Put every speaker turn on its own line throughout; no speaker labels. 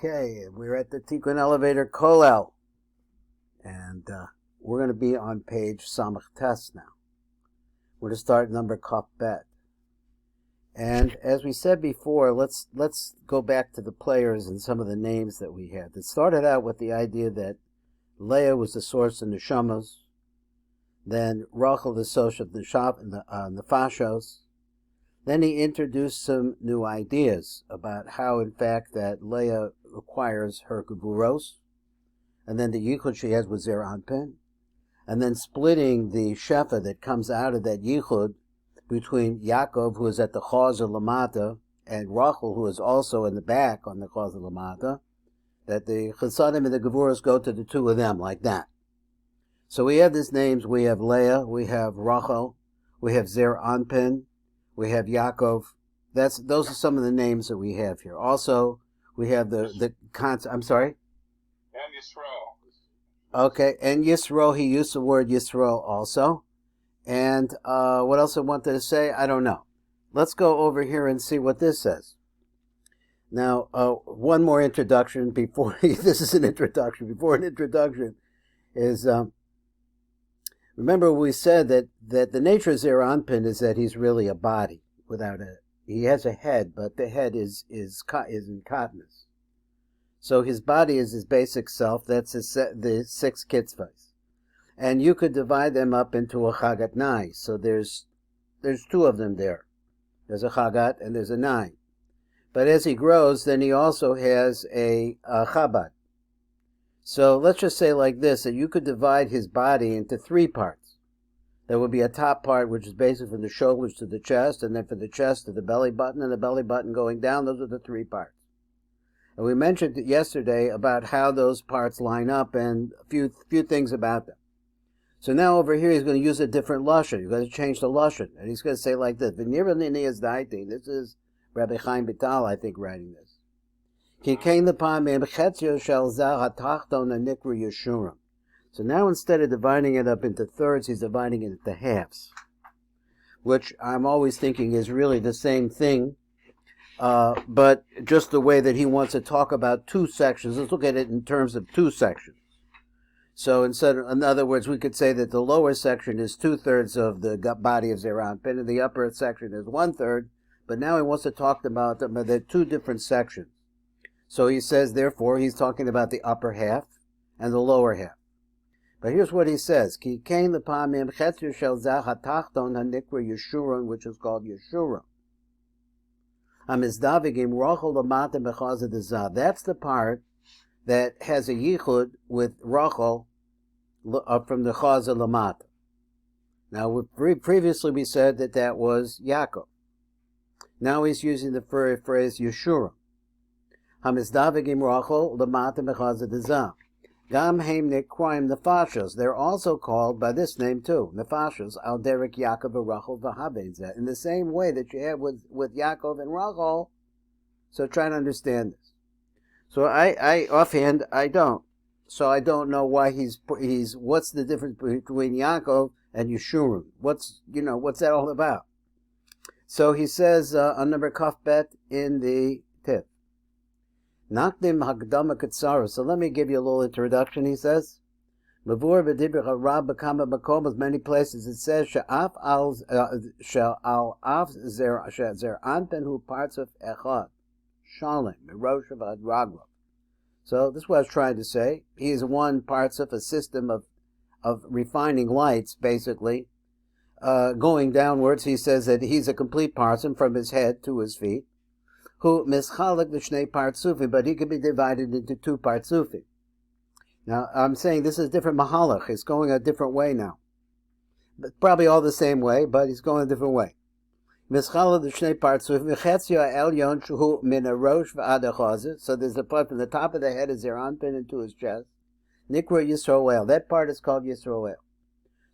Okay, we're at the Tikkun Elevator Kolel, and we're going to be on page Samach Tes now. We're going to start number Kaf Bet. And as we said before, let's go back to the players and some of the names that we had. It started out with the idea that Leah was the source of neshamas, then Rachel the source of the nefashos. Then he introduced some new ideas about how, in fact, that Leah requires her gevuros, and then the yichud she has with Zer Anpin, and then splitting the shefa that comes out of that yichud between Yaakov, who is at the Chaz Lamata, and Rachel, who is also in the back on the Chaz Lamata, that the Chesadim and the gevuros go to the two of them like that. So we have these names. We have Leah, we have Rachel, we have Zer Anpin, we have Yaakov. Those are some of the names that we have here. Also, we have the concept. I'm sorry?
And Yisrael.
Okay, and Yisro, he used the word Yisro also. And what else I wanted to say? I don't know. Let's go over here and see what this says. Now, one more introduction before, this is an introduction. Before an introduction is, remember we said that the nature of Zer Anpin is that he's really a body he has a head, but the head is in Katnas. So his body is his basic self. That's the 6 kitzvahs. And you could divide them up into a chagat 9. So there's 2 of them there. There's a chagat and there's a 9. But as he grows, then he also has a chabad. So let's just say like this, that you could divide his body into 3 parts. There would be a top part, which is basically from the shoulders to the chest, and then from the chest to the belly button, and the belly button going down. Those are the 3 parts. And we mentioned yesterday about how those parts line up and a few things about them. So now over here he's going to use a different lashon. He's going to change the lashon, and he's going to say like this. This is Rabbi Chaim Vital, I think, writing this. So now instead of dividing it up into thirds, he's dividing it into halves, which I'm always thinking is really the same thing, but just the way that he wants to talk about 2 sections. Let's look at it in terms of 2 sections. So in other words, we could say that the lower section is 2/3 of the body of Zer Anpin, and the upper section is 1/3, but now he wants to talk about them. They're 2 different sections. So he says, therefore, he's talking about the upper half and the lower half. But here's what he says: Ki kain lepamim chetzer shel zah hatachton hanikra Yeshurun, which is called Yeshurun. Hamizdavigim Rachel lamata bechazah dezah. That's the part that has a yichud with Rachel from the chazah lamata. Now, previously we said that was Yaakov. Now he's using the phrase Yeshurun. Hamizdavigim Rachel lamata bechazah dezah. Gam heim nekroim nefashos. They're also called by this name too, nefashos al derek Yaakov Rachel v'habenzeh. In the same way that you have with Yaakov and Rachel. So try to understand this. So I offhand I don't. So I don't know why he's what's the difference between Yaakov and Yeshurun? What's that all about? So he says on number Kaf Bet in the tip. Nakdim Hagdama Katsara. So let me give you a little introduction, he says. Mavur b'dibur harab b'kama b'kom, many places it says, she'af al af zer anpen hu parts of echad. Shalem, Rosh of Raglav. So this is what I was trying to say. He is one parts of a system of refining lights, basically. Going downwards, he says that he's a complete person from his head to his feet. Who mischalek l'shnei partzufim, but he can be divided into 2 partzufim. Now, I'm saying this is a different mahalach. He's going a different way now. But probably all the same way, but he's going a different way. Mischalek l'shnei partzufim, v'chetzio elyon shu min harosh v'ad hachazah. So there's a part from the top of the head is Zer Anpin into his chest. Nikra Yisroel. That part is called Yisroel.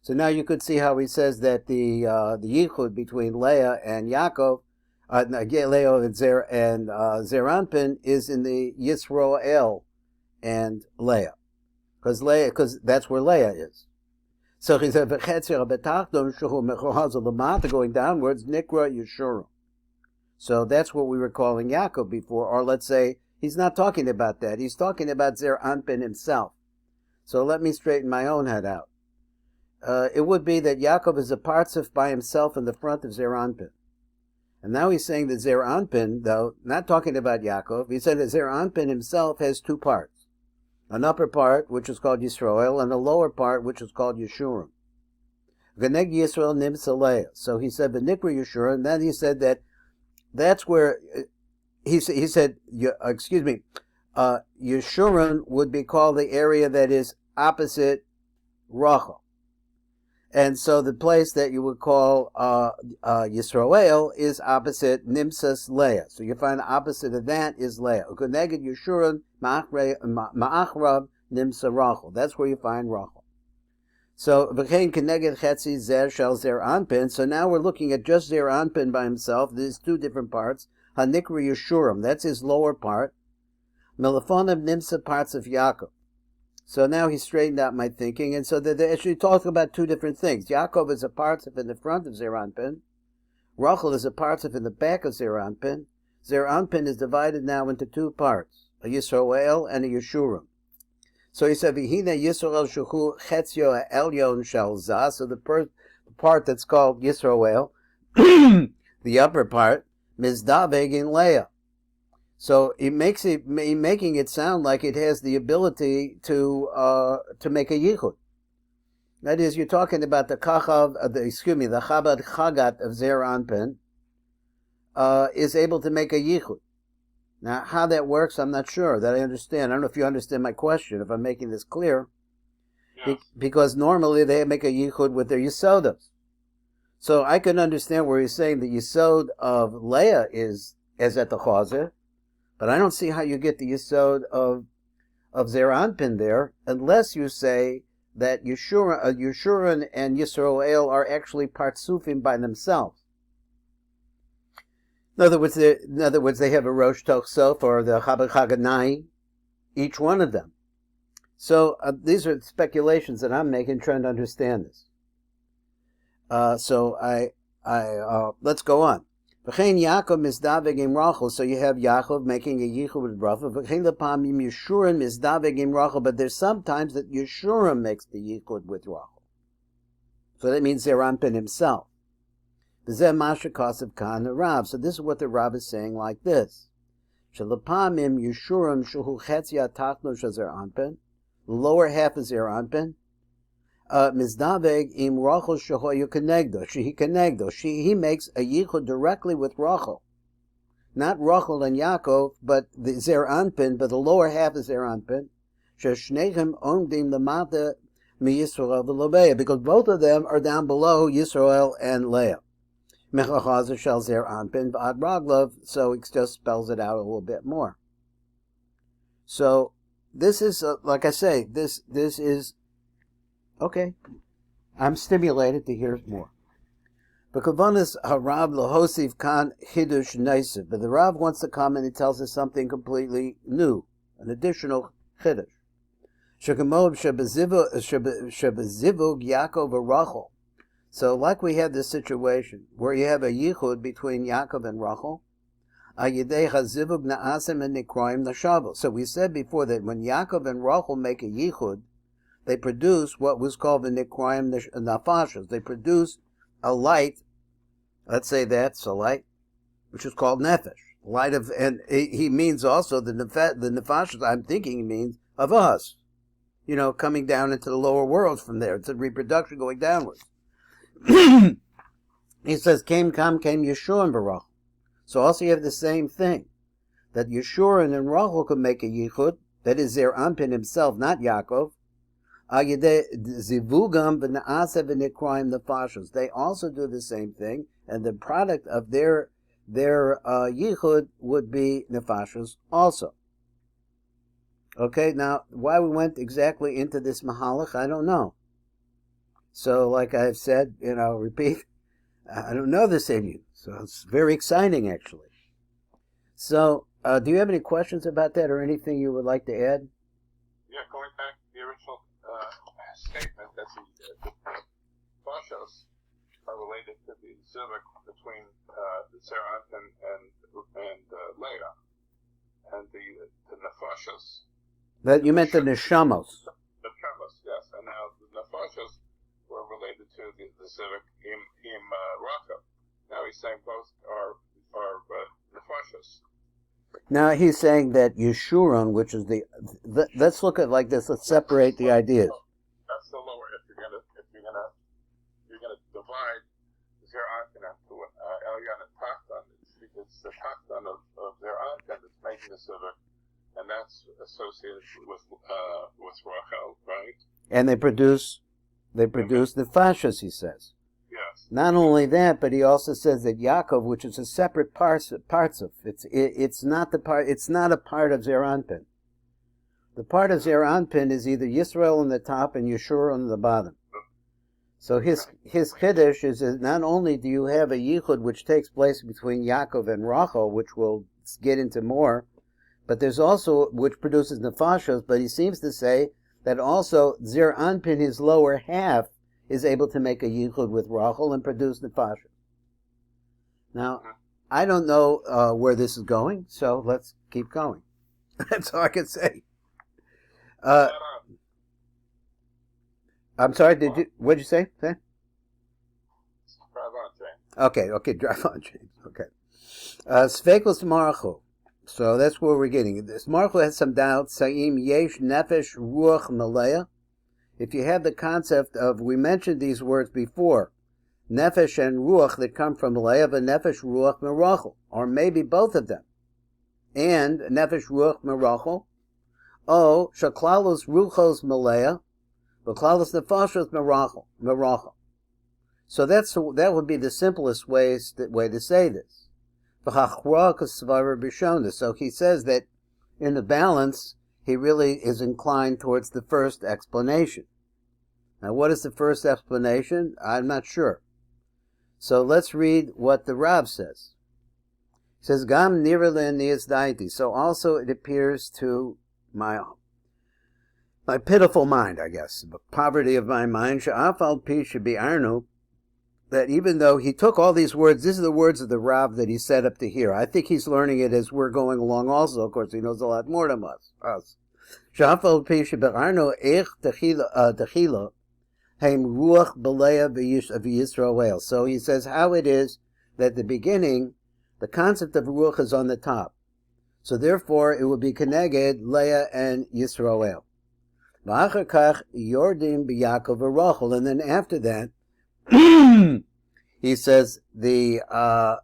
So now you could see how he says that the yichud between Leah and Yaakov, Leah and Zer Anpin is in the Yisroel and Leah, because that's where Leah is. So he said, going downwards, Nikra Yeshurun. So that's what we were calling Yaakov before, or let's say He's not talking about that. He's talking about Zer Anpin himself. So let me straighten my own head out. It would be that Yaakov is a Partzuf by himself in the front of Zer Anpin. And now he's saying that Zer Anpin, though, not talking about Yaakov, he said that Zer Anpin himself has two parts. An upper part, which is called Yisroel, and a lower part, which is called Yeshurim. V'neg Yisrael nimsa Leah. So he said, V'nikra Yeshurim, and then he said that that's where, he said, Yeshurun would be called the area that is opposite Rachel. And so the place that you would call Yisroel is opposite Nimsas Leah. So you find the opposite of that is Leah. Ukuneged Yeshurun Ma'achrav Nimsa Rachel. That's where you find Rachel. So V'chein Keneged Chetzi Zer Shel Zer Anpin. So now we're looking at just Zer Anpin by himself. There's two different parts. Hanikra Yeshurim, that's his lower part. Melafonim Nimsa parts of Yaakov. So now he straightened out my thinking, and so they're actually talking about two different things. Yaakov is a partzuf in the front of Zer Anpin. Rachel is a partzuf in the back of Zer Anpin. Zer Anpin is divided now into two parts, a Yisroel and a Yeshurim. So he said, V'hina Yisroel shuchu chetzio elyon shel zah. So the part that's called Yisroel, the upper part, mizdaveg in Leah. So it makes it making it sound like it has the ability to make a yichud. That is, you're talking about the Chabad Chagat of Zer Anpin is able to make a yichud. Now, how that works, I'm not sure that I understand. I don't know if you understand my question, if I'm making this clear.
Yes.
Because normally they make a yichud with their yisodas. So I can understand where he's saying the yisod of Leah is at the chazer, but I don't see how you get the yisod of Zer Anpin there, unless you say that Yeshurun and Yisroel are actually partzufim by themselves. In other words, they have a Rosh Toch Sof or the Chabad Chaganai, each one of them. So these are speculations that I'm making, trying to understand this. So let's go on. V'chein Yaakov mizdaveg im Rachel. So you have Yaakov making a yichud with Rachel. V'chein lepamim Yeshurim mizdaveg im Rachel. But there's sometimes that Yeshurim makes the yichud with Rachel. So that means Zer Anpin himself. V'zeh masha kasav kan Rav. So this is what the Rav is saying like this. Shelepamim Yeshurim shuhu chetzia tachno shel Zer Anpin. The lower half is Zer Anpin. Mizdaveg im Rachel shehoyu kenegdo. He makes a yichud directly with Rachel. Not Rachel and Yaakov, but the Zer Anpin, but the lower half is Zer Anpin. Sheshnechem omdim lamata mi Yisroel v'Leah, because both of them are down below Yisroel and Leah. Mechachazer shel Zer Anpin v'ad raglav, so it just spells it out a little bit more. So this is, like I say, this is okay. I'm stimulated to hear more. But Kavanas Harav Lahosiv Kan Hidush Neisiv. But the Rav wants to come and he tells us something completely new, an additional Hidush. Shekamod Shebezivug Yaakov Rachel. So like we had this situation where you have a yichud between Yaakov and Rachel, Ayidei Chazivug Na'asim and Nikroim Nashavos. So we said before that when Yaakov and Rachel make a yichud, they produce what was called the Nikroim Nafashos. They produce a light, let's say that's a light, which is called Nefesh. Light of, and he means also the Nefashos, I'm thinking he means of us. You know, coming down into the lower worlds from there. It's a reproduction going downwards. He says, came Yeshua and Barach. So also you have the same thing. That Yeshua and Rachel could make a yichud, that is Zer Anpin himself, not Yaakov. They also do the same thing, and the product of their yichud would be nefashos also. Okay, now why we went exactly into this mahalach, I don't know. So, like I've said, repeat, I don't know this in you, so it's very exciting actually. So, do you have any questions about that or anything you would like to add?
Yeah, going back to the original statement that the Bashos are related to the zivuk between the Zer Anpin and Leah. and the nefashos.
That you meant the neshamos.
The neshamos, yes. And now the nefashos were related to the civic im Rachel. Now he's saying both are nefashos.
Now he's saying that Yeshurun, which is let's look at it like this. Let's separate the ideas.
That's the lower. If you're gonna divide Zeranpin into Elyon and Tachton, it's the Tachton of Zeranpin that's making the civic, and that's associated with Rachel, right?
And they produce the fashas, he says.
Yes.
Not only that, but he also says that Yaakov, which is a separate Partzuf, it's not a part of Zeranpin. The part of Zeranpin is either Yisrael on the top and Yeshua on the bottom. So his Chodesh is that not only do you have a yichud which takes place between Yaakov and Rachel, which we'll get into more, but there's also which produces nefashos. But he seems to say that also Zeranpin, his lower half, is able to make a yichud with Rachel and produce nefashos. Now, I don't know where this is going, so let's keep going. That's all I can say. I'm sorry, what did you say?
Drive on, James.
Okay, drive on, James. Okay. Svekos Marchu. So that's where we're getting. This Marchu has some doubts. Sa'im yesh nefesh ruach malaya. If you have the concept of, we mentioned these words before, nefesh and ruach that come from malaya, but nefesh ruach merachel, or maybe both of them. And nefesh ruach merachel. Oh, shaklalos ruchos malaya. V'klalos nefashos merachel. So that would be the simplest way to say this. So he says that in the balance, he really is inclined towards the first explanation. Now, what is the first explanation? I'm not sure. So let's read what the Rav says. He says, Gam nirelin nias daiti. So also it appears to my pitiful mind, I guess, the poverty of my mind, she'afal pi shebi'arnu, that even though he took all these words, these are the words of the Rav that he set up to here. I think he's learning it as we're going along also. Of course, he knows a lot more than us. She'afal pi shebi'arnu eich techila heim ruach b'leia v'yisrael. So he says how it is that at the beginning, the concept of ruach is on the top. So therefore, it will be connected Leah and Yisrael. Yordim b'Yaakov v'Rachel, and then after that, he says that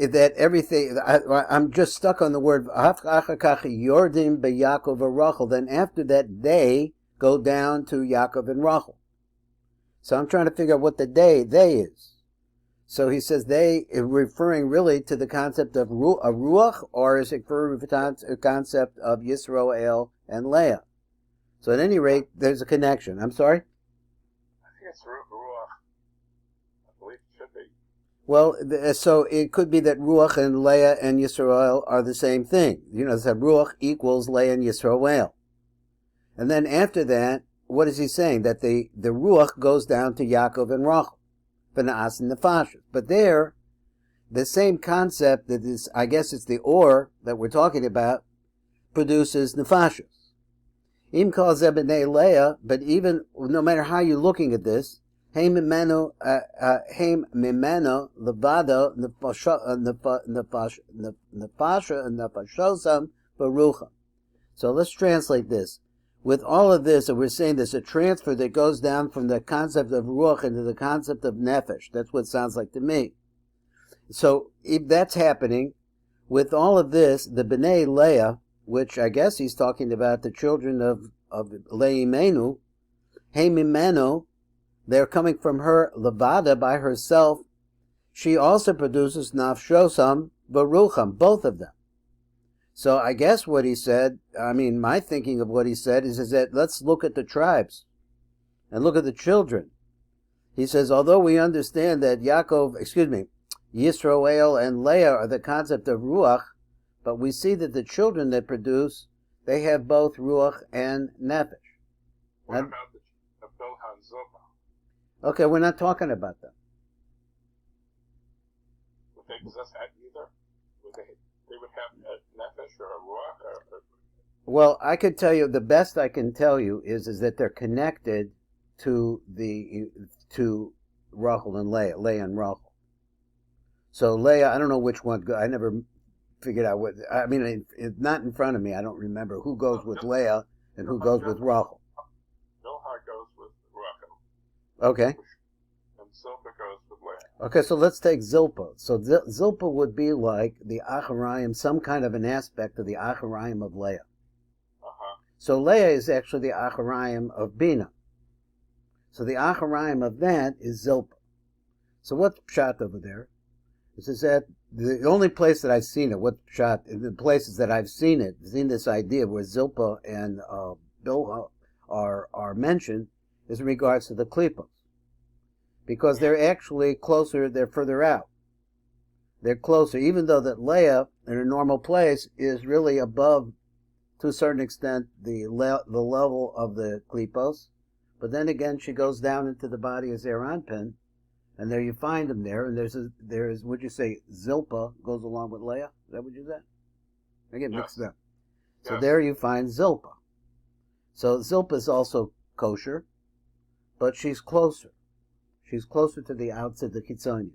everything. I'm just stuck on the word Yordim b'Yaakov v'Rachel. Then after that, they go down to Yaakov and Rachel. So I'm trying to figure out what the they is. So he says they, referring really to the concept of ruach, or is it referring to the concept of Yisroel and Leah? So at any rate, there's a connection. I'm sorry?
I think it's ruach. I believe it should be.
Well, so it could be that ruach and Leah and Yisroel are the same thing. You know, that ruach equals Leah and Yisroel. And then after that, what is he saying? That the ruach goes down to Yaakov and Rachel. But there, the same concept that is, I guess it's the or that we're talking about, produces nefashos. Im kol ze b'nei Leah, but even no matter how you're looking at this, heim mimeno levado nefashosam barucham. So let's translate this. With all of this, and we're saying there's a transfer that goes down from the concept of ruach into the concept of nefesh. That's what it sounds like to me. So if that's happening, with all of this, the B'nai Leah, which I guess he's talking about the children of Leimenu, Heimimenu, they're coming from her levada by herself. She also produces nafshosam barucham, both of them. So I guess what he said, my thinking of what he said is that let's look at the tribes and look at the children. He says, although we understand that Yisroel and Leah are the concept of Ruach, but we see that the children that produce, they have both Ruach and Nefesh.
What about the Bilhan Zoba?
Okay, we're not talking about them.
Would they possess that either? they would have a nefesh or a ruach?
Well, I could tell you, the best I can tell you is that they're connected to Rachel and Leah and Rachel. So Leah, I don't know which one. I never figured out what. I mean, it's not in front of me. I don't remember who goes with Leah and who goes with Rachel.
Bilhah goes with Rachel.
Okay.
And Zilpah goes with Leah.
Okay, so let's take Zilpah. So Zilpah would be like the Acharayim, some kind of an aspect of the Acharayim of Leah. So Leah is actually the Acharayim of Bina. So the Acharayim of that is Zilpah. So what's pshat over there? This is that the only place that I've seen it, what's pshat, in the places that I've seen it, seen this idea where Zilpah and Bilhah are mentioned, is in regards to the Klipos. Because they're actually closer, they're further out. They're closer, even though that Leah, in a normal place, is really above, to a certain extent, the level of the Klipos. But then again, she goes down into the body of Zeranpin, and there you find them there, and there's would you say, Zilpah goes along with Leah? Is that what you said? I get mixed up. So there you find Zilpah. So Zilpah is also kosher, but she's closer. She's closer to the outside, the Chitzonians.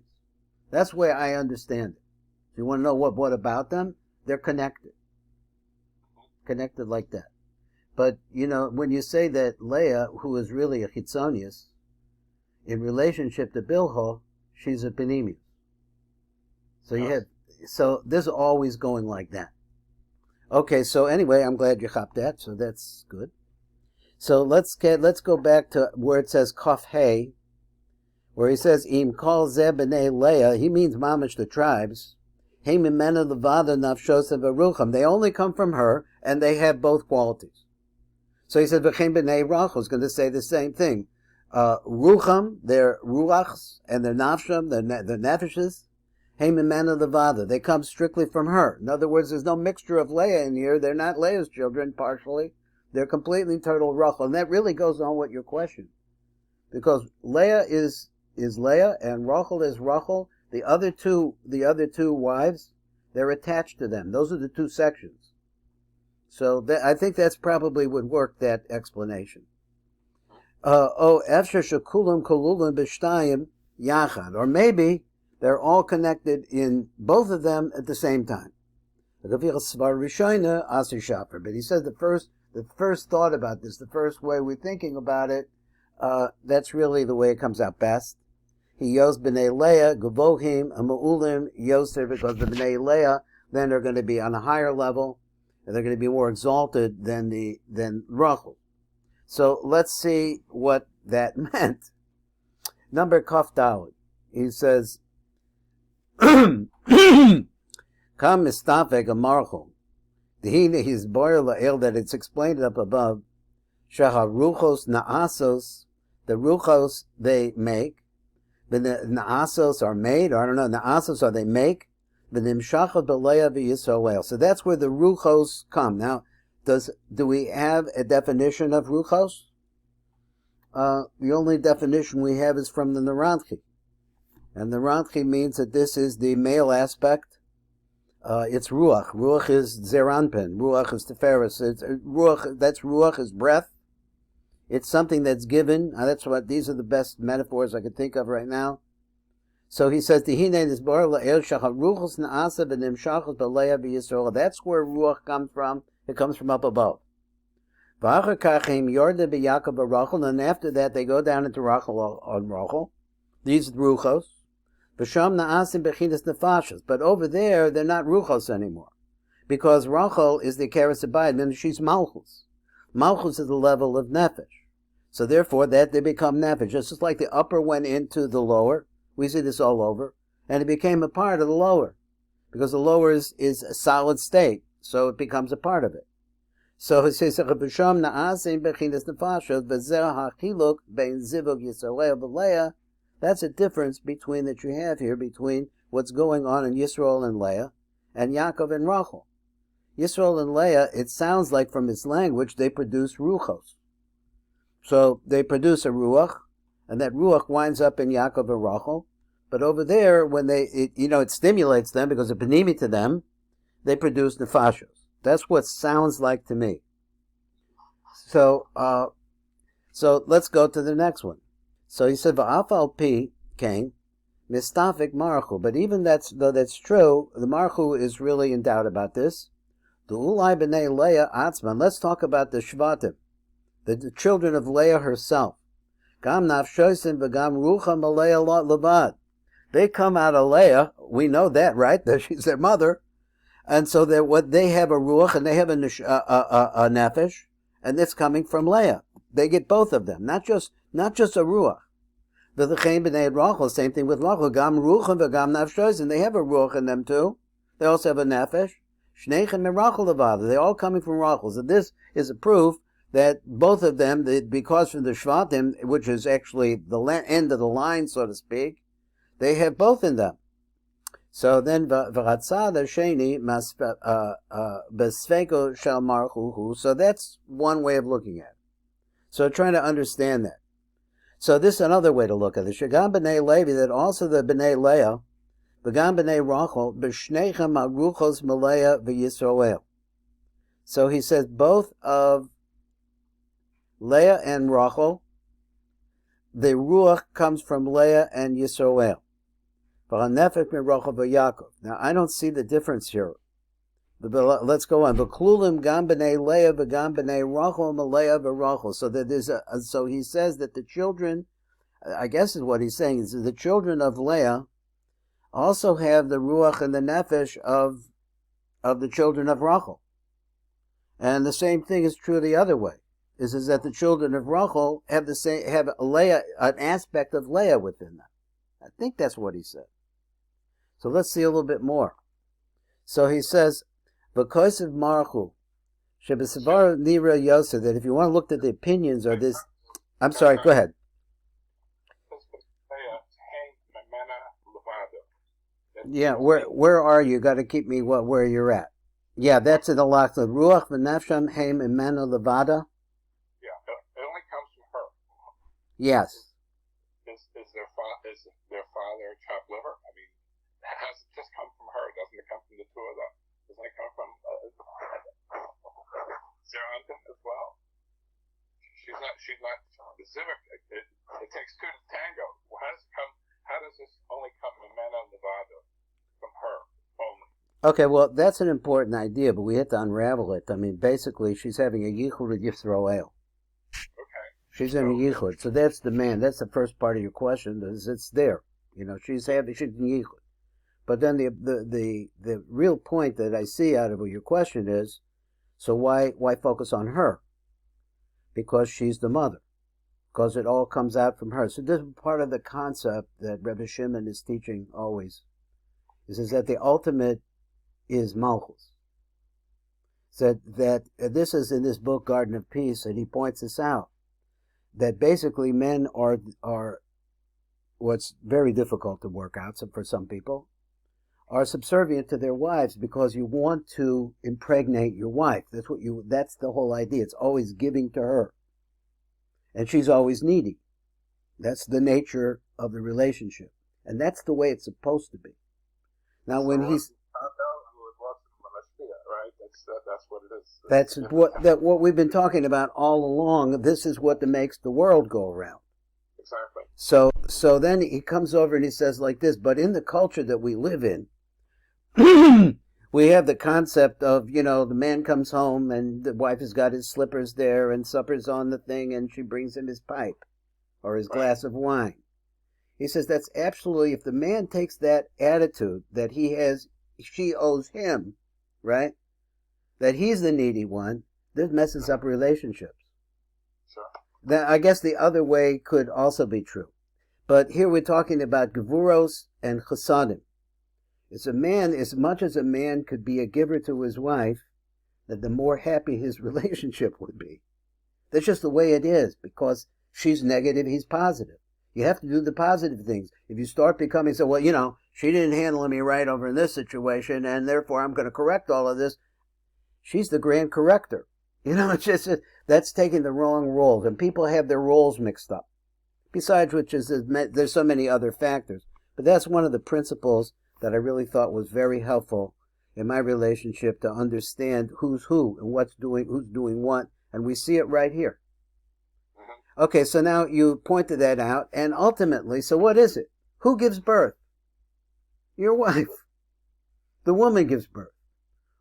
That's the way I understand it. If you want to know what about them, they're connected. Connected like that. But, you know, when you say that Leah, who is really a Chitzonius, in relationship to Bilhah, she's a Penimius. So this is always going like that. Okay, so anyway, I'm glad you hopped that, so that's good. So let's go back to where it says Kaf Hey, where he says Im Kol Zeh B'nei Leah, he means mamish the tribes. Hey Mimena Levada Nafshosav Arucham. They only come from her, and they have both qualities. So he said V'chein B'nei Rachel is going to say the same thing. Rucham, they're ruachs, and they're nafsham, they're nefeshes. Hey Mimena Levada, they come strictly from her. In other words, there's no mixture of Leah in here. They're not Leah's children, partially. They're completely total Rachel. And that really goes on with your question. Because Leah is Leah, and Rachel is Rachel. The other two wives, they're attached to them. Those are the two sections. So I think that's probably would work, that explanation. Efshar shekulam kolulim b'shtayim yachad, or maybe they're all connected in both of them at the same time. But he says the first thought about this, the first way we're thinking about it, that's really the way it comes out best. He yos b'nei Leah gavohim amaulim yoser, because the b'nei Leah then are going to be on a higher level, and they're going to be more exalted than Rachel. So let's see what that meant. Number Kaf Daled, he says, Kam mistafek amarchol. Dehine his boyer la'el, that it's explained up above. Shaha ruchos na'asos, the ruchos they make. The na'asos are made, or I don't know, na'asos are they make. The nimshachot b'leah v'yisrael. So that's where the ruchos come. Now, do we have a definition of ruchos? The only definition we have is from the Naranchi. And the Naranchi means that this is the male aspect. It's ruach. Ruach is zeranpin. Ruach is teferis. Ruach is breath. It's something that's given. These are the best metaphors I could think of right now. So he says, that's where ruach comes from. It comes from up above. And after that, they go down into Rachel on Rachel. These ruchos. But over there, they're not ruchos anymore. Because Rachel is the keres habayit, and she's malchus. Malchus is the level of nefesh. So therefore, that they become nefesh. Just like the upper went into the lower. We see this all over. And it became a part of the lower. Because the lower is a solid state. So it becomes a part of it. So it says, that's a difference between that you have here between what's going on in Yisrael and Leah and Yaakov and Rachel. Yisrael and Leah, it sounds like from its language, they produce ruchos. So they produce a ruach, and that ruach winds up in Yaakov and Rachel. But over there, when it stimulates them because it's panimi to them, they produce nefashos. That's what sounds like to me. So let's go to the next one. So he said, "Va'afal pi came mistafik marchu." But even though that's true, the marchu is really in doubt about this. The ulai b'nei Leah atzman. Let's talk about the shvatim, the children of Leah herself. Gam nafshosim v'gam rucha malaya levad. They come out of Leah. We know that, right? That she's their mother, and so they have a ruach and they have a nefesh, and it's coming from Leah. They get both of them, not just a ruach. V'chein b'nei Rachel, same thing with Rachel. Gam rucha v'gam nafshosim. They have a ruach in them too. They also have a nefesh. Shneichen min Rachel levad. They're all coming from Rachel. So this is a proof that both of them, because from the Shvatim, which is actually the end of the line, so to speak, they have both in them. So then, v'ratzad hasheni besfeko shel marchuhu. So that's one way of looking at it. So trying to understand that. So this is another way to look at it. Shagam b'nei Levi, that also the b'nei Leah, v'gam b'nei Rachel, b'shnechem aruchos malaya v'Yisroel. So he says both of Leah and Rachel, the ruach comes from Leah and Yisroel. Now I don't see the difference here. Let's go on. V'klulim gam b'nei Leah v'gam b'nei Rachel malaya v'Rachel. So that there's so he says that the children, I guess is what he's saying, is the children of Leah also have the ruach and the nefesh of the children of Rachel. And the same thing is true the other way. Is that the children of Rachel have Leah, an aspect of Leah within them. I think that's what he said. So let's see a little bit more. So he says, "Because of Marchu, Shebesavar Nira Yosef," that if you want to look at the opinions or this, I'm sorry, go ahead. Yeah, where are you? Got to keep me where you're at. Yeah, that's in the last of Ruach v'Nafsham Heim Imena Levada. Yes.
Is their father chopped liver? I mean, has it just come from her? Doesn't it come from the two of them? Doesn't it come from Zeranton as well? She's not specific. It takes two to tango. How does this only come from Mena Nevada from her only?
Okay, well, that's an important idea, but we have to unravel it. I mean, basically, she's having a yichud with Yisroel. She's in a yichud, so that's the man. That's the first part of your question. It's there, she's in yichud. But then the real point that I see out of your question is, so why focus on her? Because she's the mother, because it all comes out from her. So this is part of the concept that Rebbe Shimon is teaching always, is that the ultimate is Malchus. So that this is in this book Garden of Peace, and he points this out. That basically men are what's very difficult to work out for some people, are subservient to their wives because you want to impregnate your wife. That's the whole idea. It's always giving to her. And she's always needy. That's the nature of the relationship. And that's the way it's supposed to be. Now when he's
that's what it is.
That's what we've been talking about all along. This is what makes the world go around.
Exactly.
So then he comes over and he says like this, but in the culture that we live in, we have the concept of, the man comes home and the wife has got his slippers there and supper's on the thing and she brings him his pipe or his glass of wine. He says that's absolutely, if the man takes that attitude that she owes him, right? That he's the needy one, this messes up relationships.
Sure.
Then I guess the other way could also be true. But here we're talking about gevuros and chasadim. It's a man, as much as a man could be a giver to his wife, that the more happy his relationship would be. That's just the way it is, because she's negative, he's positive. You have to do the positive things. If you start becoming, she didn't handle me right over in this situation, and therefore I'm going to correct all of this. She's the grand corrector. It's just that's taking the wrong roles, and people have their roles mixed up. Besides which there's so many other factors. But that's one of the principles that I really thought was very helpful in my relationship to understand who's who and who's doing what, and we see it right here. Okay, so now you pointed that out, and ultimately, so what is it? Who gives birth? Your wife. The woman gives birth.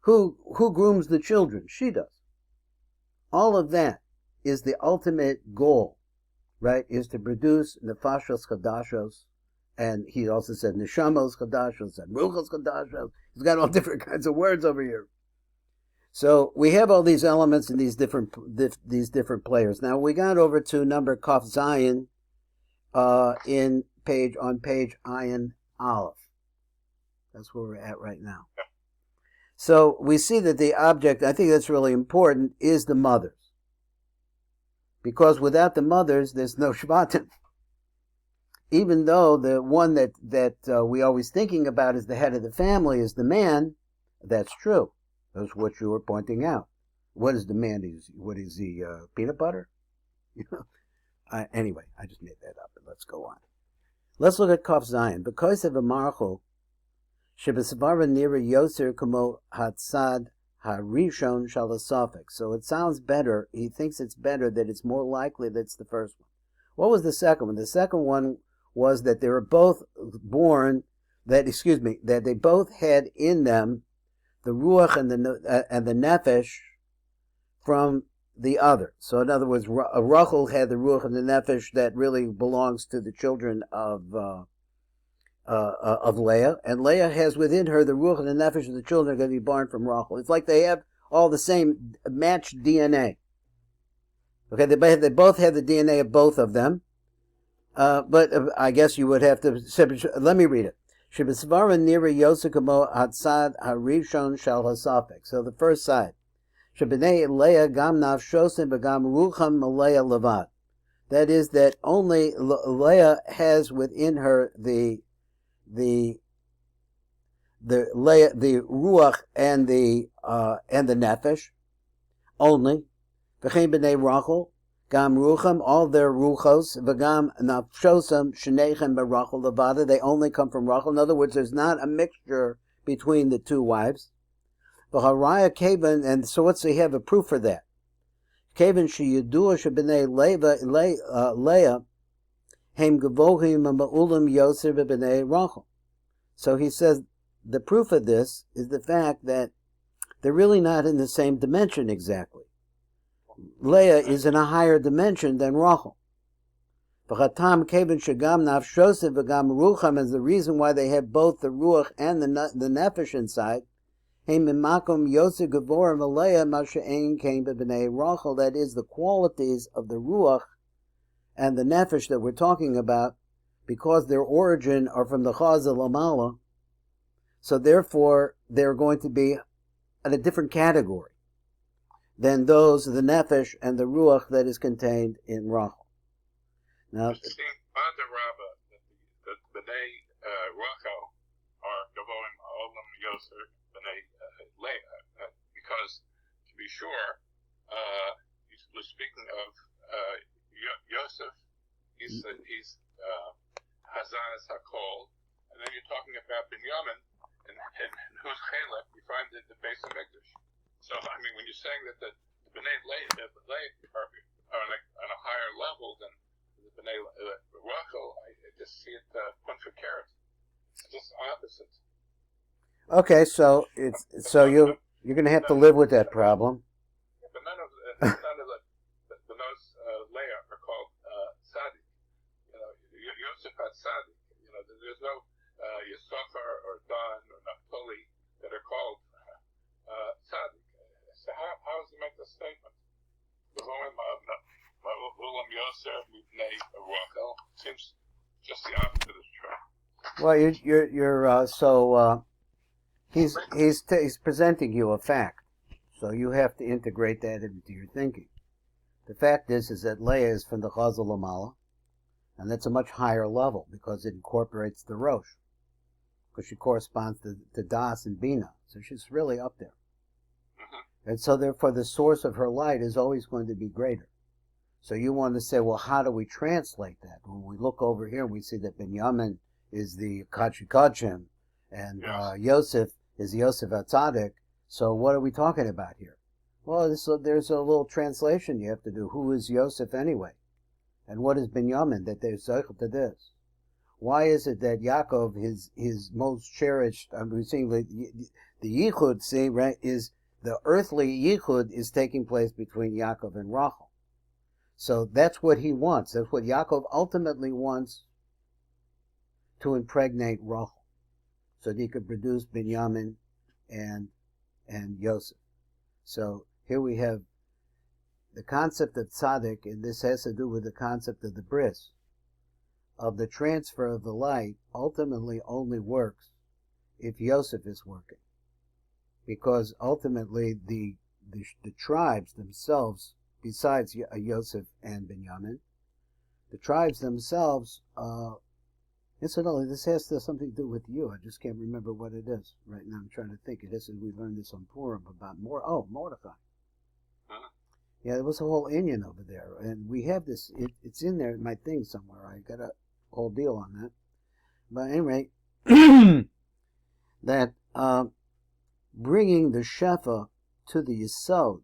Who grooms the children? She does. All of that is the ultimate goal, right? Is to produce nefashos chadashos, and he also said neshamos chadashos and ruchos chadashos. He's got all different kinds of words over here. So we have all these elements and these different players. Now we got over to number Kaf Zayin on page Ayin Aleph. That's where we're at right now. So we see that the object, I think that's really important, is the mothers. Because without the mothers, there's no Shvatim. Even though the one that we always thinking about as the head of the family is the man, that's true. That's what you were pointing out. What is the man? What is he? Peanut butter? Anyway, I just made that up. But let's go on. Let's look at Kaf Zayin. Because of a marchel, shebesvara nira yoser kamo hatzad harishon shalasofik. So it sounds better. He thinks it's better that it's more likely that's the first one. What was the second one? The second one was that they were both born. That they both had in them the ruach and the nefesh from the other. So in other words, Rachel had the ruach and the nefesh that really belongs to the children of Leah, and Leah has within her the ruach and the nefesh of the children are going to be born from Rachel. It's like they have all the same matched DNA. Okay, they both have the DNA of both of them, but I guess you would have to let me read it. So the first side. That is that only Leah has within her the ruach and the nefesh only. V'chein b'nei Rachel gam rucham, all their ruchos, v'gam nafshosam shenechem b'Rachel levada. They only come from Rachel. In other words, there's not a mixture between the two wives. V'haraya kevan, and so what's we have a proof for that? Kevan sheyudua sheb'nei Leah hem gavohim ma'ulam Yosef b'nei Rachel. So he says the proof of this is the fact that they're really not in the same dimension exactly. Leah is in a higher dimension than Rachel. V'chatam kevan shegam nafshosem v'gam rucham is the reason why they have both the ruach and the nefesh inside. That is the qualities of the ruach and the nefesh that we're talking about, because their origin are from the Chaz Lamala. So therefore, they're going to be in a different category than those of the nefesh and the ruach that is contained in Rachel. Now,
the Rabba, the B'nai Rachel are Gavoim Olam Yosef B'nai Leah, because to be sure, he's speaking of Yosef. He's Hazaz Hakol, and then you're talking about Binyamin, and who's Chalek, you find it the base of Mikdash. So, I mean, when you're saying that the B'nai Leah are on a higher level than the B'nai Rachel, I just see it point for carrot. It's just opposite.
Okay, so you're going to have to live with that problem.
But none of the those Leah are called Tzaddik. Yosef had Tzaddik. There's no Yisachar or Dan or Naphtali that are called Tzaddik. So how does he make this statement? Ulam Yosef Mibnei Rachel seems just the opposite is true.
Well, he's presenting you a fact, so you have to integrate that into your thinking. The fact is that Leah is from the Chaz Lamala, and that's a much higher level because it incorporates the Rosh, because she corresponds to Das and Bina, so she's really up there. And so therefore the source of her light is always going to be greater. So you want to say, well, how do we translate that? When we look over here, we see that Binyamin is the Kachim, and Yosef is Yosef HaTzadik. So what are we talking about here? Well, there's a little translation you have to do. Who is Yosef anyway? And what is Binyamin that they're zeichel to this? Why is it that Yaakov, his most cherished, we're seeing the yichud, see, right, is the earthly yichud is taking place between Yaakov and Rachel. So that's what he wants. That's what Yaakov ultimately wants, to impregnate Rachel, so that he could produce Binyamin and Yosef. So here we have the concept of tzaddik, and this has to do with the concept of the bris, of the transfer of the light, ultimately only works if Yosef is working. Because ultimately the tribes themselves, besides Yosef and Binyamin, the tribes themselves, incidentally, this has something to do with you. I just can't remember what it is right now. I'm trying to think. We learned this on Purim about Mordechai.
Huh?
Yeah, there was a whole Indian over there, and we have this. It's in there in my thing somewhere. I got a whole deal on that. But anyway, that bringing the shefa to the Yesod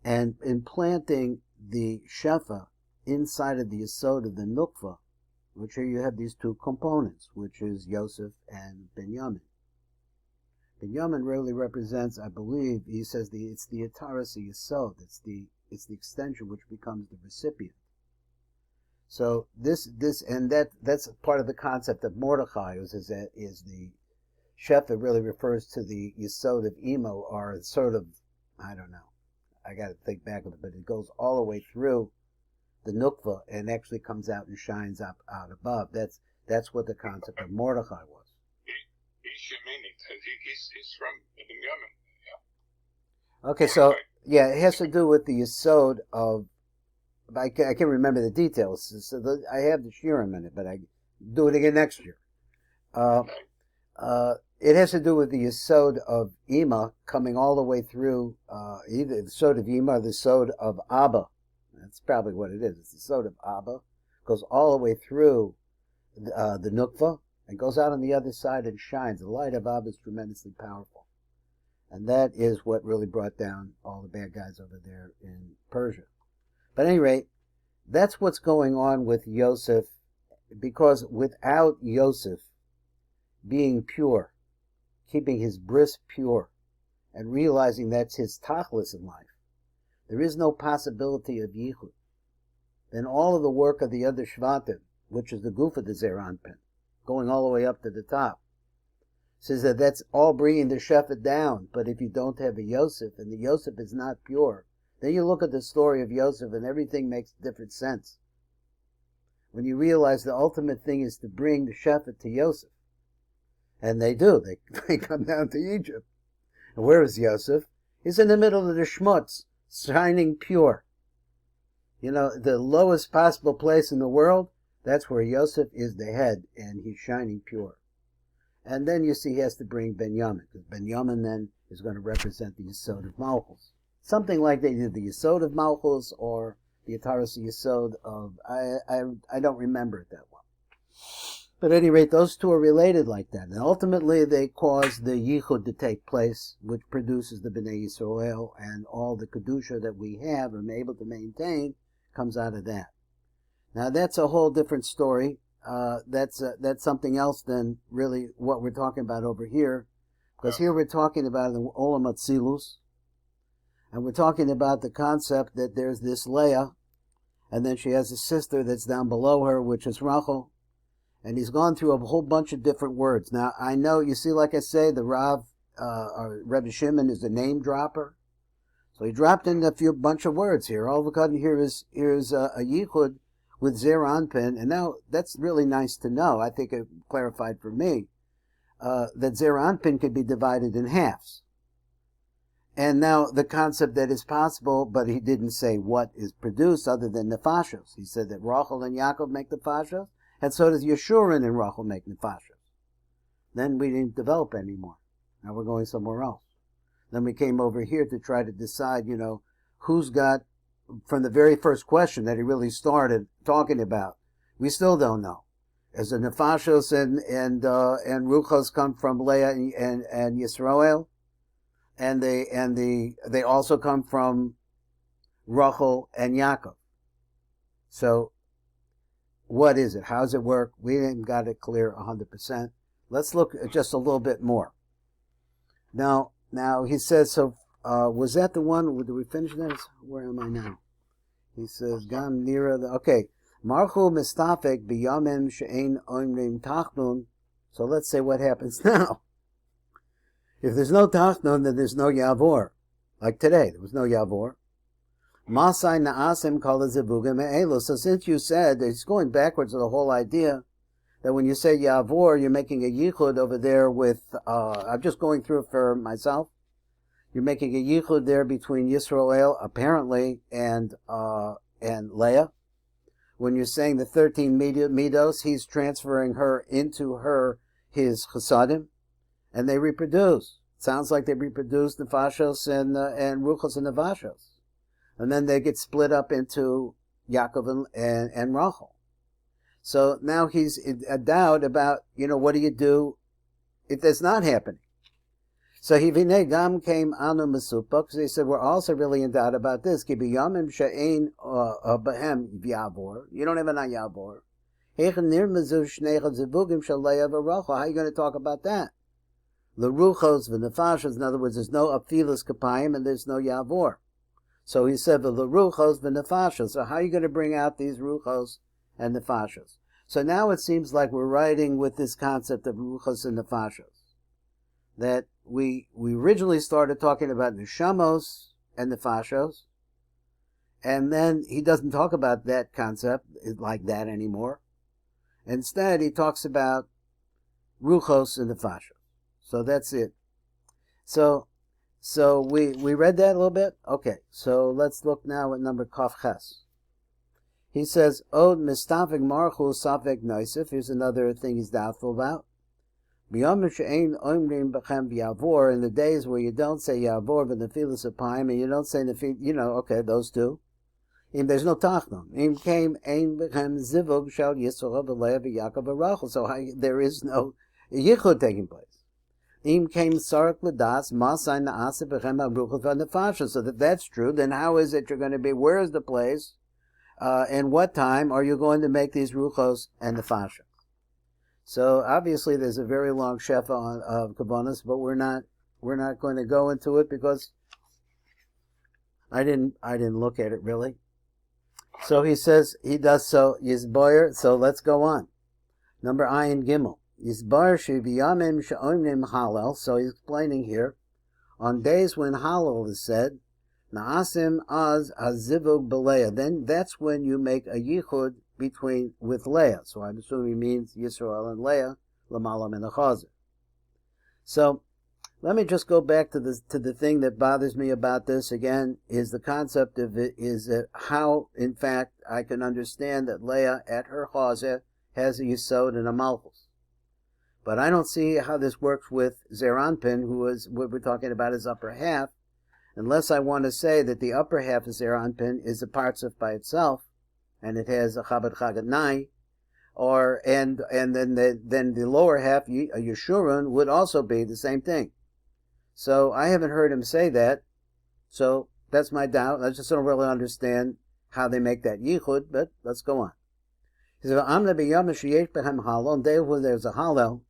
and implanting the shefa inside of the Yesod of the Nukva, which here you have these two components, which is Yosef and Binyamin. Binyamin really represents, I believe, he says it's the Ataras Yesod, it's the extension which becomes the recipient. So that's part of the concept of Mordechai, is the shefa really refers to the Yesod of Imo, or sort of, I don't know, I got to think back of it, but it goes all the way through the Nukva and actually comes out and shines out above. That's what the concept of Mordechai was.
He's Shemini. He's from Binyamin. Yeah.
Okay, so yeah, it has to do with the Yesod of. I can't remember the details. So I have the shiurim in it, but I do it again next year. It has to do with the Yesod of Ima coming all the way through either the Yesod of Ima or the Yesod of Abba. That's probably what it is. It's the Yesod of Abba. Goes all the way through the Nukva and goes out on the other side and shines. The light of Abba is tremendously powerful. And that is what really brought down all the bad guys over there in Persia. But at any rate, that's what's going on with Yosef, because without Yosef being pure, keeping his bris pure, and realizing that's his tachlis in life, there is no possibility of yichud. Then all of the work of the other shvatim, which is the goof of the Zeranpin, going all the way up to the top, says that that's all bringing the shefa down. But if you don't have a Yosef, and the Yosef is not pure, then you look at the story of Yosef and everything makes different sense. When you realize the ultimate thing is to bring the shefa to Yosef. And they do. They come down to Egypt. And where is Yosef? He's in the middle of the shmutz, shining pure. You know, the lowest possible place in the world, that's where Yosef is the head, and he's shining pure. And then you see he has to bring Binyamin, because Binyamin then is going to represent the Yesod of Malchus. Something like they did the Yesod of Malchus, or the Ataras Yesod of, I don't remember it that well. But at any rate, those two are related like that. And ultimately, they cause the Yichud to take place, which produces the Bnei Yisrael, and all the Kedusha that we have and are able to maintain comes out of that. Now, that's a whole different story. That's something else than really what we're talking about over here. Because here we're talking about the Olam Atzilus, and we're talking about the concept that there's this Leah, and then she has a sister that's down below her, which is Rachel. And he's gone through a whole bunch of different words. Now, I know, you see, like I say, the Rav, or Rebbe Shimon is a name dropper. So he dropped in a bunch of words here. All of a sudden, here's a yichud with Zer Anpin. And now, that's really nice to know. I think it clarified for me that Zer Anpin could be divided in halves. And now, the concept that is possible, but he didn't say what is produced other than nefashos. He said that Rachel and Yaakov make nefashos. And so does Yeshurun and Rachel make nefashos. Then we didn't develop anymore. Now we're going somewhere else. Then we came over here to try to decide, who's got, from the very first question that he really started talking about, we still don't know. as the nefashos and ruchos come from Leah and Yisrael, and they also come from Rachel and Yaakov. So, what is it? How does it work? We didn't got it clear 100%. Let's look at just a little bit more. Now he says, so was that the one? Did we finish this? Where am I now? He says, Gam Nira. Okay, Marchu Mistafek Biyamim She'ein Oimrim Tachnun. So let's say what happens now. If there's no Tachnun, then there's no Yavor. Like today, there was no Yavor. Masai Na'asim Kol Zevugim E'elu. So since you said, it's going backwards to the whole idea that when you say Yavor, you're making a yichud over there with, I'm just going through it for myself. You're making a yichud there between Yisrael, apparently, and Leah. When you're saying the 13 midos, he's transferring her into his chesadim, and they reproduce. Sounds like they reproduce nefashos and ruchos and nefashos. And then they get split up into Yaakov and Rachel. So now he's in a doubt about, what do you do if that's not happening? So he gam came anu mesupa, because he said we're also really in doubt about this. Ki biyamim she'ein bahem Vayaavor. You don't have an Vayaavor. How are you going to talk about that? The ruchos v'nefashos, in other words, there's no afilas kapayim and there's no Vayaavor. So he said the ruchos v'nefashos. So how are you going to bring out these ruchos and nefashos? So now it seems like we're writing with this concept of ruchos and nefashos. That we originally started talking about neshamos and nefashos, and then he doesn't talk about that concept like that anymore. Instead, he talks about ruchos and nefashos. So that's it. So we read that a little bit? Okay, so let's look now at number Kaf Ches. He says, Od mistafik marchu safek noisif. Here's another thing he's doubtful about. In the days where you don't say Yavor but Nefilas Apayim, and you don't say okay, those two. There's no Tachnun. So there is no Yichud taking place. So if that's true, then how is it you're going to be, where is the place, and what time are you going to make these Ruchos and the Fasha? So obviously there's a very long shefa of Kabbanas, but we're not going to go into it because I didn't look at it really. So he says he does so Yisboyer. So let's go on. Number Ayin Gimel. Yisboyer shebiyamim she'omnim halal. So he's explaining here on days when halal is said, na'asim az hazivug b'leah. Then that's when you make a yichud with Leah. So I'm assuming he means Yisrael and Leah, Lamalam and the Chazer. So let me just go back to the thing that bothers me about this again, is the concept of it, is how, in fact, I can understand that Leah at her Chazer has a Yesod and a Malchus. But I don't see how this works with Zeranpin, who is what we're talking about his upper half, unless I want to say that the upper half of Zeranpin is a Partzuf by itself, and it has a Chabad Chagat Nai, and then the lower half, a Yeshurun, would also be the same thing. So I haven't heard him say that, so that's my doubt. I just don't really understand how they make that yichud, but let's go on. He says, Amna b'yom sheyesh b'hem halal, on day when there's a halal,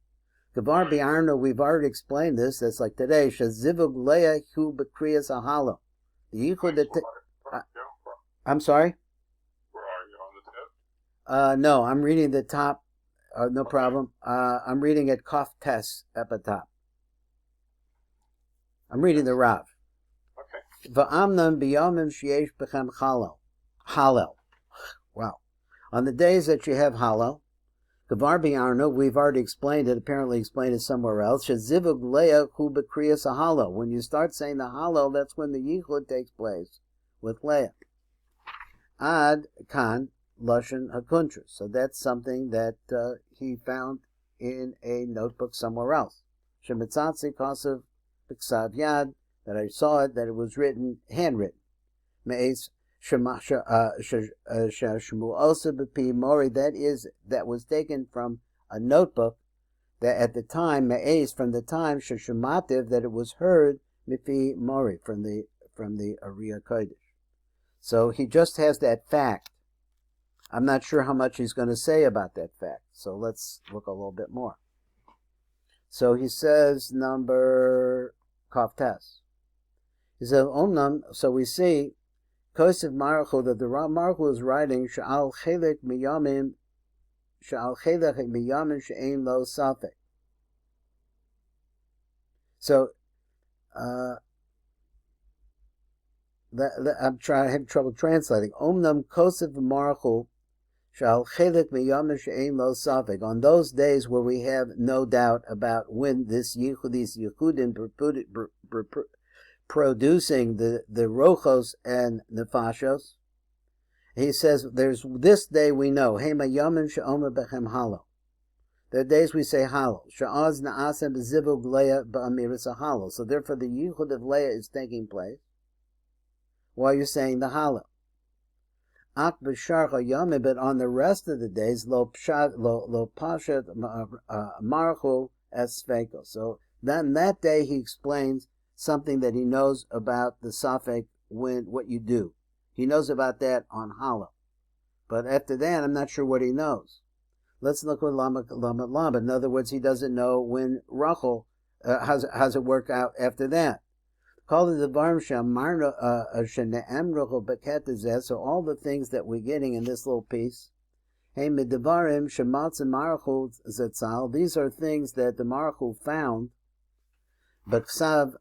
Gavar bi'arno, we've already explained this, that's like today, shezivug leah hu b'kriyas halal. The yichud that... I'm sorry? No, I'm reading the top. No problem. I'm reading at Kaf Tes at the top. I'm reading the Rav. Okay. Va'amnam biyamim sheyesh bechem halal. Wow. On the days that you have halal, Gavar bi'arno, we've already explained it, apparently explained it somewhere else. Shezivug leah hu b'kriyas halal. When you start saying the halal, that's when the yichud takes place with Leah. Ad kan Lashon HaKuntras. So that's something that he found in a notebook somewhere else. Shemitzatzi Kosev B'Ksav Yad, that I saw it, that it was written, handwritten. Me'ez that was taken from a notebook that at the time, me'ez, from the time sheshamativ, that it was heard mifi mori, from the ARI Chodesh. So he just has that fact. I'm not sure how much he's going to say about that fact. So let's look a little bit more. So he says number Kaftes. He says Omnam. So we see Kosiv Maruchu, that the Maruchu is writing Sha'al Chelik Miyamin She'ein Lo Safek. So I'm having trouble translating. Omnam Kosiv Maruchu Sha'al Chelik Miyamin She'ein Lo Safek. On those days where we have no doubt about when these Yehudim producing the rochos and nefashos, he says there's this day we know. Hema yamin she'omer bechem halo. There are days we say halo. Sha'az na'asem b'zivug Leah ba'amiris halo. So therefore the yichud of Leah is taking place while you're saying the halo. Ak b'sharcha yamin, but on the rest of the days lo pashat marchu es sveko. So then that day he explains something that he knows about the safek, when what you do. He knows about that on Halo. But after that, I'm not sure what he knows. Let's look with Lama. In other words, he doesn't know when Rachel, how's it work out after that. So all the things that we're getting in this little piece, these are things that the Maruchu found, B'ksav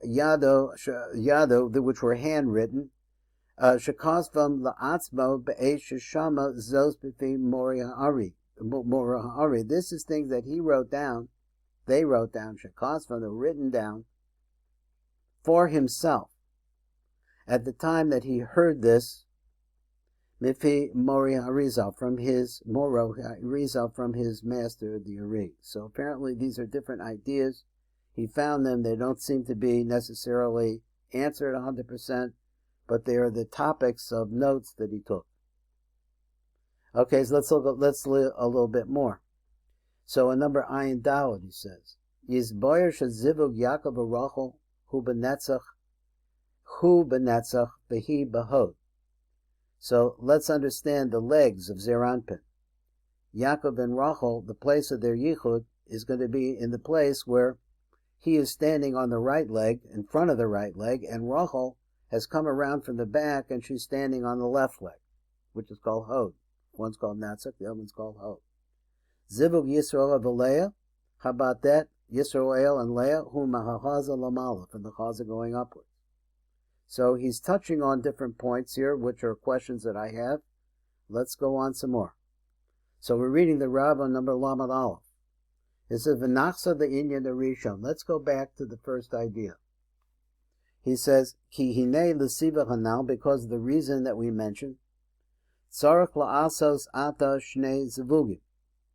Yado, which were handwritten, Shekosvam La'atzmo Be'esh Shama Zos B'fi Mori ARI. This is things that he wrote down, they wrote down, Shekosvam, they're written down for himself. At the time that he heard this, Mifi Mori Harizal, from his Moro Harizal, from his master, the ARI. So apparently these are different ideas. He found them. They don't seem to be necessarily answered 100%, but they are the topics of notes that he took. Okay, so let's look a little bit more. So in number Ayin Dawud, he says, Yizboyer shezivug Yaakov Rachel hu benetzach behi behod. So let's understand the legs of Zeranpin. Yaakov and Rachel, the place of their yichud is going to be in the place where he is standing on the right leg, in front of the right leg, and Rachel has come around from the back and she's standing on the left leg, which is called Hod. One's called Natzach, the other one's called Hod. Zivug Yisrael of Leah. How about that? Yisrael and Leah, whom Mahachaza Lamala, from the Chaza going upwards. So he's touching on different points here, which are questions that I have. Let's go on some more. So we're reading the Rav on number Lamed Aleph. It says, V'nachsa the Inyan the Rishon. Let's go back to the first idea. He says, Ki hinei l'siva hanal, because of the reason that we mentioned, tzarech la'asos ata shnei zivugim.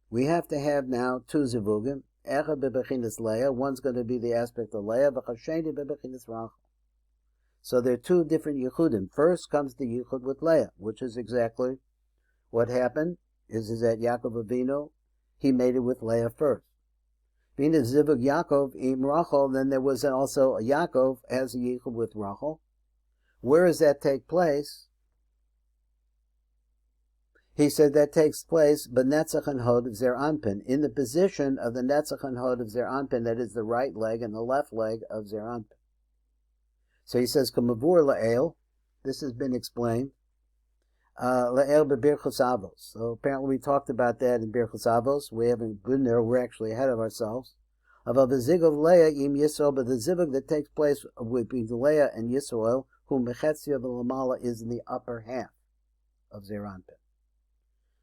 We have to have now two zivugim. Echad bebechinas Leah. One's going to be the aspect of Leah. V'chasheni bebechinas Rachel. So there are two different yichudim. First comes the yichud with Leah, which is exactly what happened. Is that Yaakov Avinu, he made it with Leah first. Being a zivug Yaakov im Rachel, then there was also a Yaakov as a yichud with Rachel. Where does that take place? He said that takes place b'netzach and hod of Zer Anpin, in the position of the netzach and hod of Zer Anpin, that is the right leg and the left leg of Zer Anpin. So he says, Kamavur la'el, this has been explained, la'el be'birchos avos. So apparently we talked about that in Birchos Avos. We haven't been there, we're actually ahead of ourselves. About the zig of Leah im Yisrael, but the zivug that takes place between Leah and Yisrael, whom Mechetzia v'lamala is in the upper half of Zer Anpin.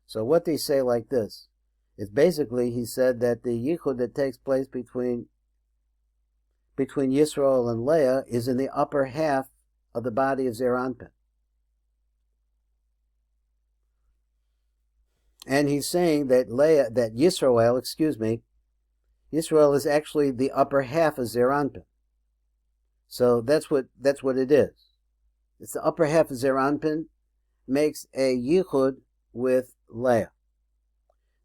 So what they say like this is basically, he said that the yichud that takes place between Yisrael and Leah is in the upper half of the body of Zer Anpin. And he's saying that Yisrael is actually the upper half of Zer Anpin. So that's what it is. it's the upper half of Zer Anpin, makes a yichud with Leah.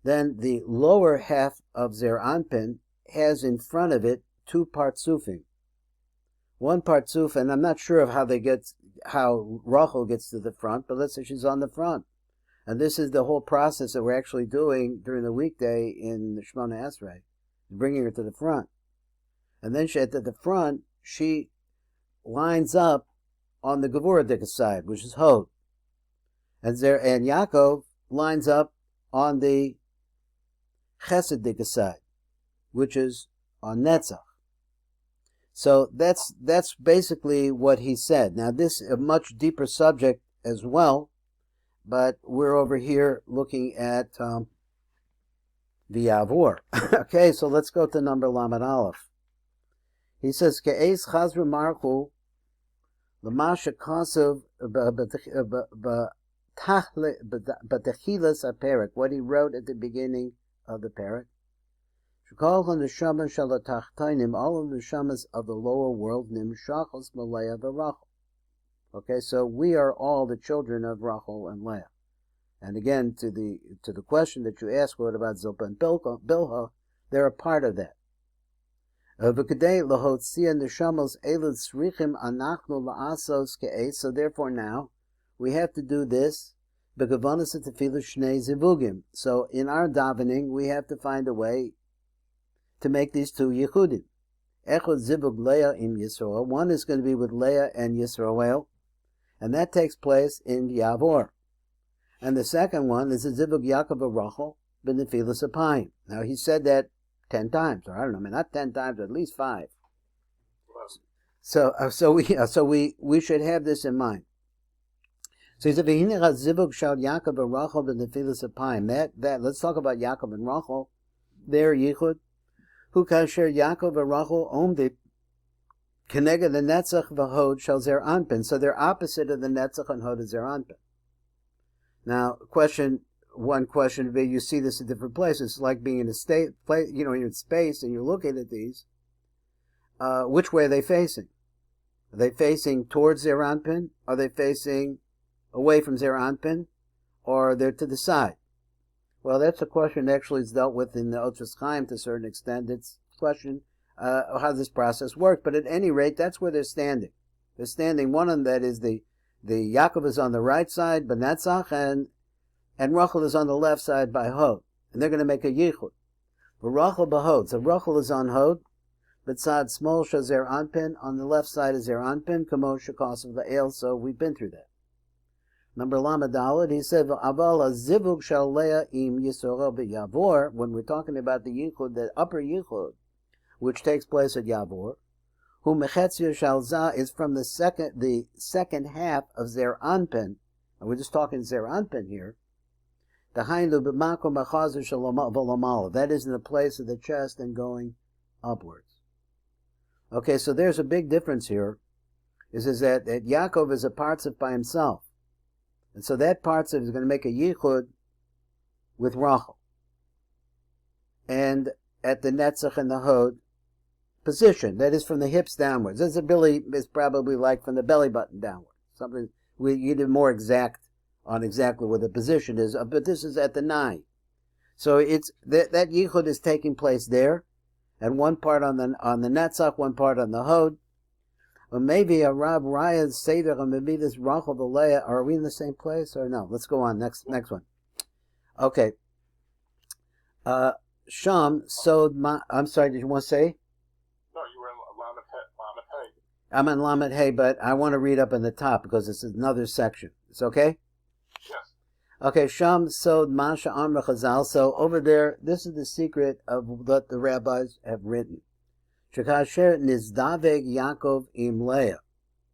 Then the lower half of Zer Anpin has in front of it two partzufim. One partzuf, and I'm not sure of how Rachel gets to the front, but let's say she's on the front. And this is the whole process that we're actually doing during the weekday in the Shemona Esrei, bringing her to the front. And then at the front, she lines up on the Gevuradika side, which is Hod. And Yaakov lines up on the Chesedika side, which is on Netzach. So that's basically what he said. Now this is a much deeper subject as well, but we're over here looking at Vayaavor. Okay, so let's go to number Lamed Aleph. He says, Ke'ez chazru marchu l'masha kasav b'techilas haperek, what he wrote at the beginning of the perek. All of the neshamas of the lower world, nimshachos Leah v'Rachel. Okay, so we are all the children of Rachel and Leah. And again, to the question that you asked, what about Zilpah and Bilhah? They're a part of that. So therefore now, we have to do this. So in our davening, we have to find a way to make these two yichudim. Echad zivug Leah im Yisrael. One is going to be with Leah and Yisrael, and that takes place in Vayaavor. And the second one is a zivug Yaakov Rachel b'nefilas apayim. Now he said that 10 times, or I don't know, not 10 times, at least 5. So we should have this in mind. So he said, zivug shal Yaakov Rachel b'nefilas apayim. That let's talk about Yaakov and Rachel. Their yichud. Hu kasher Yaakov Rachel omdi keneged the Netzach v'Hod shall Zer Anpin. So they're opposite of the Netzach and Hod of Zer Anpin. Now, one question would be, you see this in different places. It's like being in a you're in space and you're looking at these. Which way are they facing? Are they facing towards Zer Anpin? Are they facing away from Zer Anpin? Or are they to the side? Well, that's a question that actually is dealt with in the Otros Chaim to a certain extent. It's a question how this process works. But at any rate, that's where they're standing. They're standing, one of them, that is the Yaakov is on the right side, B'Netzach, and Rachel is on the left side by Hod. And they're going to make a yichud. But Rachel b'Hod. So Rachel is on Hod. B'tzad smol shazer anpin. On the left side is Zer Anpin. Kamo shakos of the el. So we've been through that. Number Lamed Daled, he said, Aval zivug shal Leah im Yisrael Vayaavor, when we're talking about the yichud, the upper yichud, which takes place at Yaavor, who mechetzia shal za is from the second half of Zer Anpin, and we're just talking Zer Anpin here, the hainu b'makom achazer shalomal, that is in the place of the chest and going upwards. Okay, so there's a big difference here, is that Yaakov is a partzuf by himself. And so that partzuf is going to make a yichud with Rachel. And at the Netzach and the Hod position, that is from the hips downwards. This is probably like from the belly button downwards. Something you did more exact on exactly where the position is, but this is at the 9. So it's that yichud is taking place there, and one part on the Netzach, one part on the Hod. Or maybe a Rab Raya Seder, or maybe this Rachel Leah. Are we in the same place or no? Let's go on. Next one. Okay. Sham Sod Ma. I'm sorry. Did you want to say?
No, you were in Lamed Hay.
I'm in Lamed Hay, but I want to read up in the top because it's another section. It's okay.
Yes.
Okay. Sham Sod Masha Amra Chazal. So over there, this is the secret of what the rabbis have written. Shekasher nizdaveg Yaakov im Leah.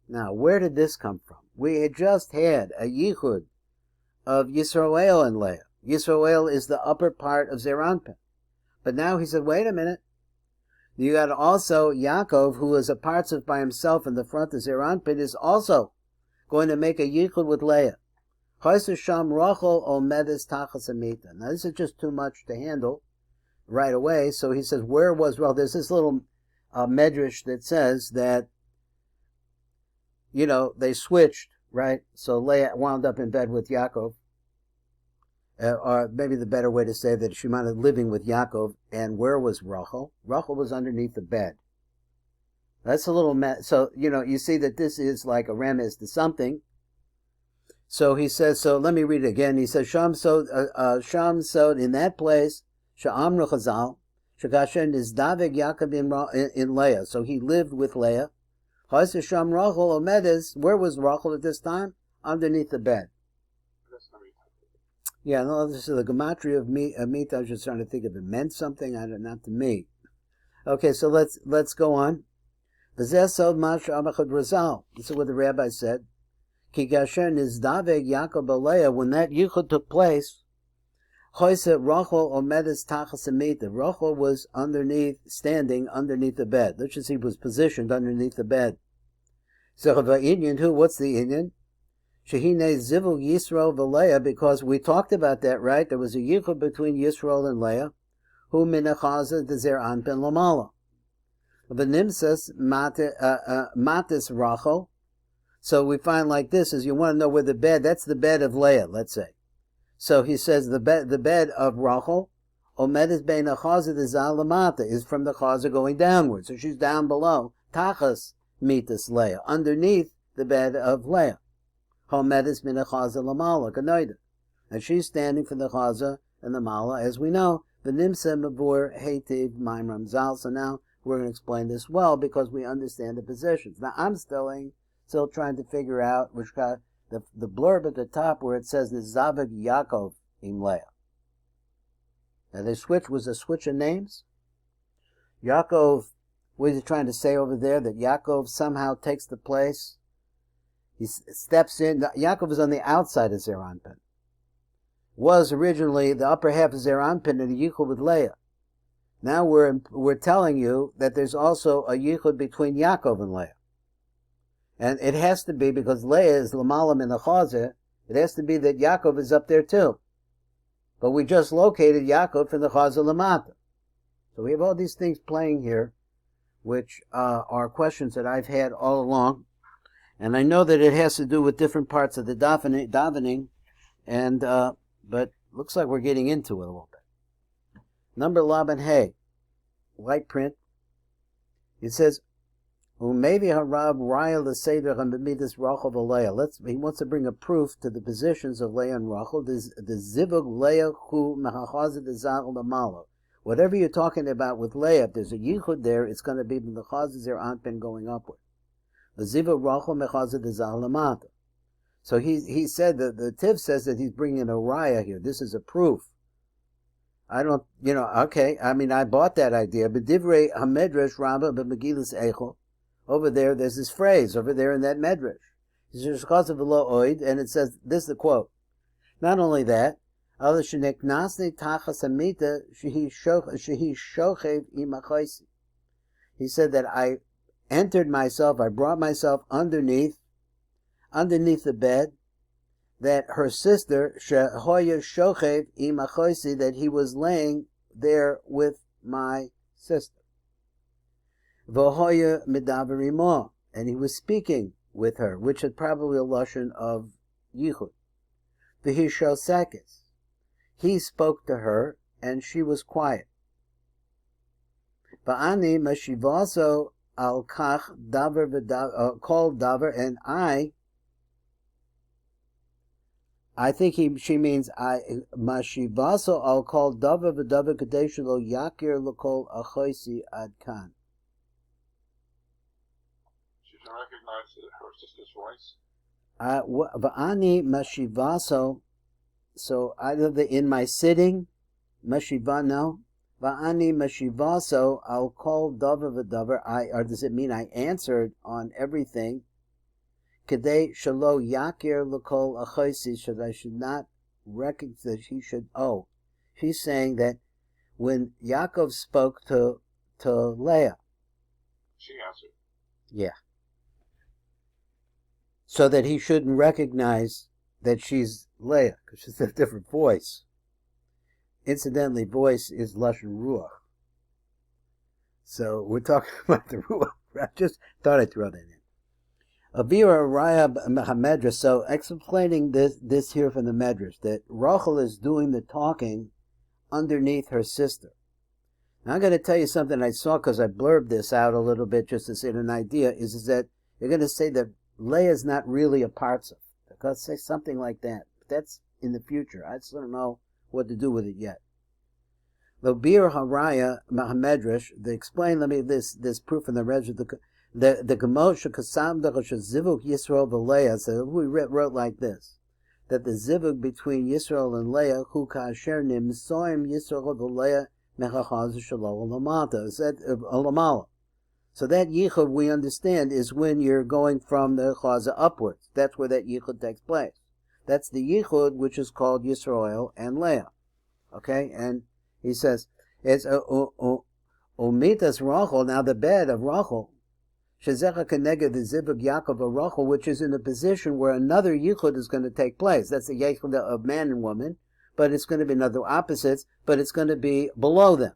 Now, where did this come from? We had just had a yichud of Yisrael and Leah. Yisrael is the upper part of Zer Anpin. But now he said, wait a minute. You got also Yaakov, who is a partzuf by himself in the front of Zer Anpin, is also going to make a yichud with Leah. Sham Rachel omedes tachas amita. Now, this is just too much to handle right away. So he says, where was Rachel? There's this little medrash that says that, they switched right? So Leah wound up in bed with Yaakov. Or maybe the better way to say that she might have living with Yaakov. And where was Rachel? Rachel was underneath the bed. That's a little so you see that this is like a remez to something. So he says. So let me read it again. He says Sham sod in that place Sha'amru Chazal Shakashen is Davig Yaakov in Leah. So he lived with Leah. Sham Rachel Omedes. Where was Rachel at this time? Underneath the bed. Yeah, no, this is the gematria of meat. I was just trying to think if it meant something. Not to me. Okay, so let's go on. This is what the rabbi said. Ki gasher nizdaveg Yaakov b'Leah, when that yichud took place, Rachel omedes tachas hamita. Rachel was standing underneath the bed. Let's just see, was positioned underneath the bed. So what's the Indian? Shehine zivul Yisrael v'Leah, because we talked about that, right? There was a yichud between Yisrael and Leah, who minachaza dezer anpen lamala. V'nimsas matis Rachel. So we find like this, is you want to know where the bed, that's the bed of Leah, let's say. So he says the bed of Rachel, omedes bein achaza dezal lamata, is from the chaza going downward. So she's down below. Tachas mitas Leah, underneath the bed of Leah. Homedes min achaza lamala kanoida. And she's standing for the chaza and the mala, as we know. V'nimsa mavur heitiv maimram zal. So now we're going to explain this well because we understand the positions. Now I'm still trying to figure out which the blurb at the top where it says Nizavig Yaakov im Leah. Now was a switch of names. Yaakov, what is he trying to say over there? That Yaakov somehow takes the place. He steps in. Yaakov is on the outside of Zeranpin. Was originally the upper half of Zeranpin in a yichud with Leah. Now we're telling you that there's also a yichud between Yaakov and Leah. And it has to be, because Leah is Lamalam in the Chazeh, it has to be that Yaakov is up there too. But we just located Yaakov from the Chazeh Lamata. So we have all these things playing here, which are questions that I've had all along. And I know that it has to do with different parts of the davening, and but looks like we're getting into it a little bit. Number Laban Hay, light print. It says, maybe Harab Raya the Seder and B'midas Rachel v'Leah. He wants to bring a proof to the positions of Leah and Rachel. The Zivug Leah Hu Mechachazet Zal Lamalo. Whatever you're talking about with Leah, if there's a yichud there, it's going to be the Chazet Zer Anpen going upward. The Zivug Rachel Mechazet Zal Lamata. So he said that the Tiv says that he's bringing a Raya here. This is a proof. I don't, okay. I mean, I bought that idea. But Divrei Hamedrash Rabbah B'Megilus Eichel. Over there's this phrase over there in that medrash. And it says, this is the quote. Not only that, he said that I brought myself underneath the bed, that her sister, that he was laying there with my sister. V'hoya midavarimo, and he was speaking with her, which is probably a lashon of yichud. V'hishosakis, he spoke to her, and she was quiet. V'ani mashivaso al kach davar called davar, and I think she means mashivaso al called davar v'davar kadesh lo yakir l'kol achoisi ad kan.
Recognize her sister's voice.
Va'ani mashivaso. So either in my sitting, mashivano. Va'ani mashivaso. I'll call davar v'davar. Or does it mean I answered on everything? Kedei shalo yakir l'kol achosi. I should not recognize that he should. Oh, she's saying that when Yaakov spoke to Leah,
she answered.
Yeah. So that he shouldn't recognize that she's Leah, because she's a different voice. Incidentally, voice is Lashon Ruach. So we're talking about the Ruach. I just thought I'd throw that in. Abira Raya Medrash. So explaining this here from the Medrash, that Rachel is doing the talking underneath her sister. Now I'm going to tell you something I saw because I blurbed this out a little bit just to get an idea, is that you're going to say that Leah is not really a Partzuf. They're going to say something like that. But that's in the future. I just don't know what to do with it yet. The Bir Haraya Medrash, they explain, let me, this proof in the Medrash, the Gemosha Kasam Dachasha Zivuk Yisrael v'Leah, so we wrote like this, that the Zivuk between Yisrael and Leah, Hu Kasher Nimsoim Yisrael v'Leah Mechachaz Shalom Lamata, said Lamala. So that Yichud, we understand, is when you're going from the Chaza upwards. That's where that Yichud takes place. That's the Yichud which is called Yisrael and Leah. Okay, and he says, it's Umitas Rachel, now the bed of Rachel, Shezecha Keneged the Zivug Yaakov of Rachel, which is in a position where another Yichud is going to take place. That's the Yichud of man and woman, but it's going to be another opposites, but it's going to be below them.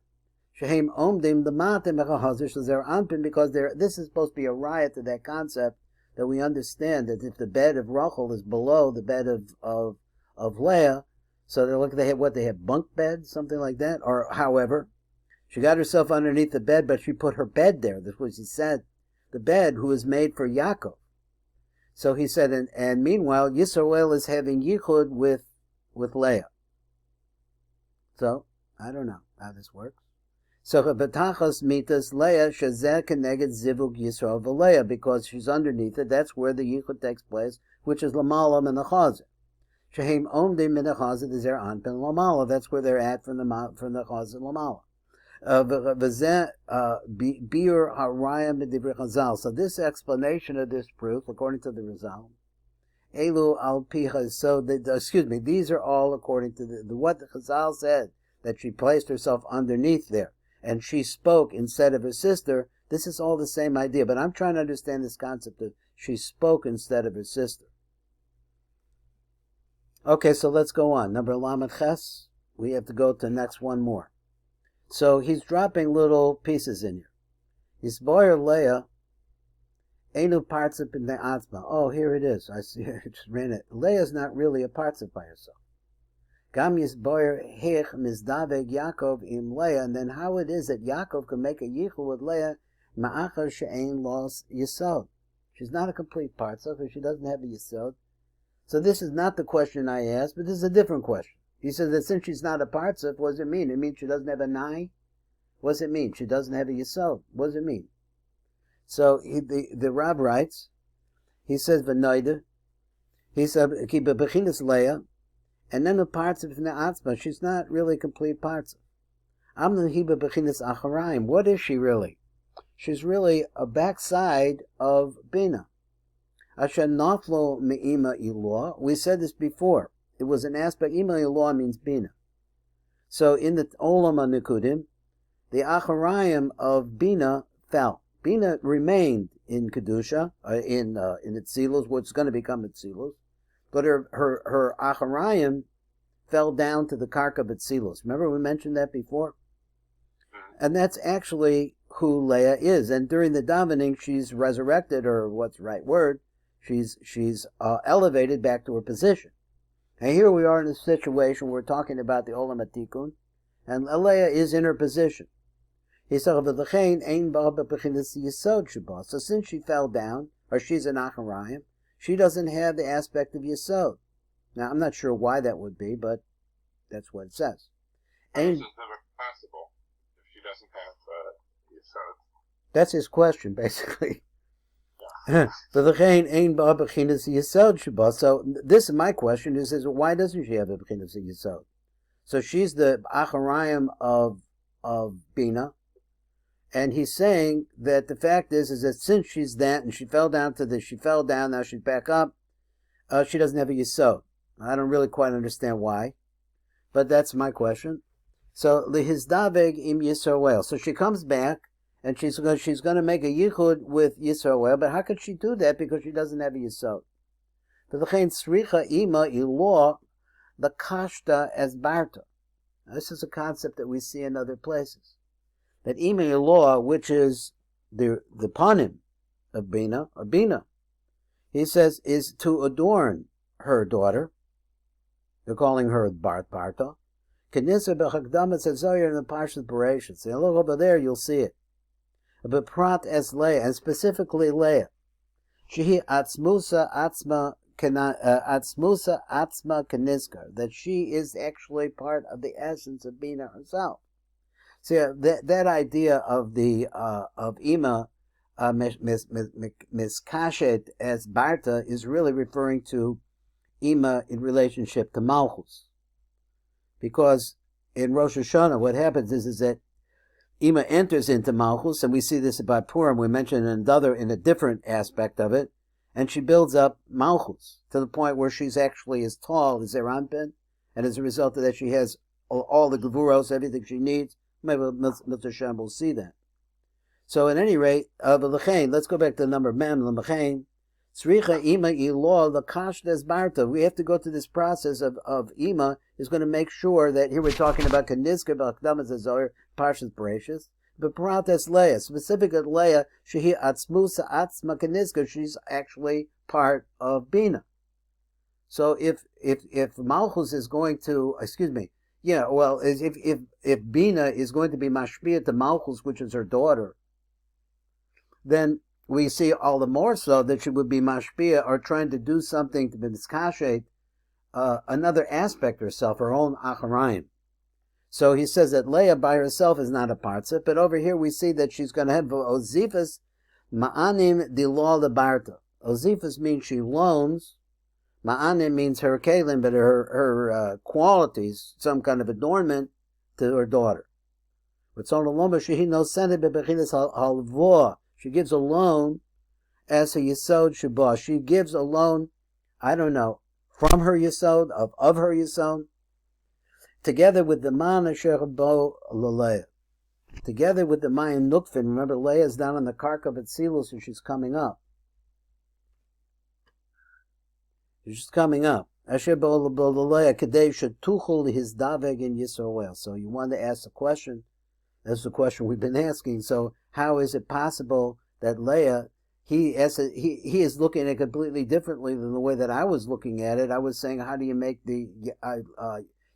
Shehem Omdim the Matim Mechahazer Shazer Anpin, because this is supposed to be a riot to that concept that we understand that if the bed of Rachel is below the bed of Leah, so they have bunk beds, something like that, or however, she got herself underneath the bed, but she put her bed there. That's what she said. The bed who is made for Yaakov. So he said, and meanwhile, Yisrael is having Yichud with Leah. So, I don't know how this works. So, Betachas Mitas Leah Shazeh Keneged Zivug Yisrael v'Leah, because she's underneath it, that's where the Yichud takes place, which is Lamalam and the Chazer. Shehem Omdim in the Chazer, the Zer Anpin Lamala, that's where they're at from the Chazer Lamala. So this explanation of this proof, according to the Rizal, Elu al picha. So these are all according to what the Chazal said, that she placed herself underneath there and she spoke instead of her sister. This is all the same idea, but I'm trying to understand this concept of she spoke instead of her sister. Okay, so let's go on. Number Lamed Ches. We have to go to the next one more. So he's dropping little pieces in here. Yisboyer Leah, Enu Partzuf in the Atzma. Oh, here it is. I see. I just ran it. Leah's not really a Partzuf by herself. Gam Yisboyer Hech Mizdaveg Yaakov im Leah. And then how it is that Yaakov can make a yichud with Leah, Ma'achar she'ein los Yesod. She's not a complete Partzuf if she doesn't have a Yesod. So this is not the question I asked, but this is a different question. He says that since she's not a Partzuf, what does it mean? It means she doesn't have a Nai? What does it mean? She doesn't have a Yesod. What does it mean? So the Rab writes, he says, V'noida, he said, Ki bebechinas Leah, and then the Partzuf Ne'atzma, she's not really a complete Partzuf. Amnon hi bebechinas Acharayim. What is she really? She's really a backside of Bina. Asher naflo me'ima ilah. We said this before. It was an aspect. Ima ilah means Bina. So in the Olam HaNikudim, the Acharayim of Bina fell. Bina remained in Kedusha, in Etzilus, what's going to become Etzilus, but her Acharayim fell down to the Karka of Etzilus. Remember we mentioned that before? And that's actually who Leah is. And during the davening, she's resurrected, or what's the right word? She's elevated back to her position. And here we are in a situation where we're talking about the Olam HaTikun, and Leah is in her position. He said, so since she fell down, or she's an Acharayim, she doesn't have the aspect of Yesod. Now, I'm not sure why that would be, but that's what it says.
It's never possible if she doesn't have Yesod.
That's his question, basically. So this is my question, is why doesn't she have a Bechinas Yesod? So she's the Acharayim of Bina, and he's saying that the fact is that since she's that, and she fell down, now she's back up, she doesn't have a Yesod. I don't really quite understand why, but that's my question. So Lihizdaveg im Yisrael. So she comes back, and she's going to make a yichud with Yisrael, but how could she do that? Because she doesn't have a Yesod. V'lechein sricha ima ilah the kashta as barta. This is a concept that we see in other places. That ima ilah, which is the panim of Bina, he says, is to adorn her daughter. They're calling her Barta. Kenisa b'chakdamas hazoyer in the Parshas Bereshit. So look over there, you'll see it. But prat es Leah, and specifically Leah. Shehi atzmusa atzma keniska, that she is actually part of the essence of Bina herself. So that idea of the of Ima miskashet as Barta is really referring to Ima in relationship to Malchus, because in Rosh Hashanah what happens is that Ima enters into Malchus, and we see this about Purim. We mentioned another in a different aspect of it, and she builds up Malchus to the point where she's actually as tall as Zeranpin, and as a result of that, she has all the gevuros, everything she needs. Maybe Mr. Shem will see that. So, at any rate, let's go back to the number Mem L'Mechain. Sricha Ima Ilo Lakash Des Barta. We have to go through this process of Ima is going to make sure that here we're talking about Kaniska B'Akdamas Azor Parshas Bereshis, but Parates Leah, specifically Leah, Shehi Atzmusa Atzma Kaniska, she's actually part of Bina. So if Malchus is going to, if Bina is going to be mashpia to Malchus, which is her daughter, then we see all the more so that she would be mashpia or trying to do something to be miskashet, another aspect of herself, her own acharayim. So he says that Leah by herself is not a partzuf, but over here we see that she's going to have ozifas ma'anim dilol lebarta. Ozifas means she loans. Ma'anim means her kalim, but her qualities, some kind of adornment to her daughter. She gives a loan as a Yesod Shabbat. She gives a loan, from her Yesod, of her Yesod, together with the Man Asher Bo Leah. Together with the Mayim Nukfin. Remember, Leah is down on the Karka of Etzilus, and she's coming up. She's coming up. Asher Bo Leah Kadei Shetuchul His Daveg in Yisrael. So you want to ask a question. That's the question we've been asking. So how is it possible that Leah, he is looking at it completely differently than the way that I was looking at it? I was saying, how do you make the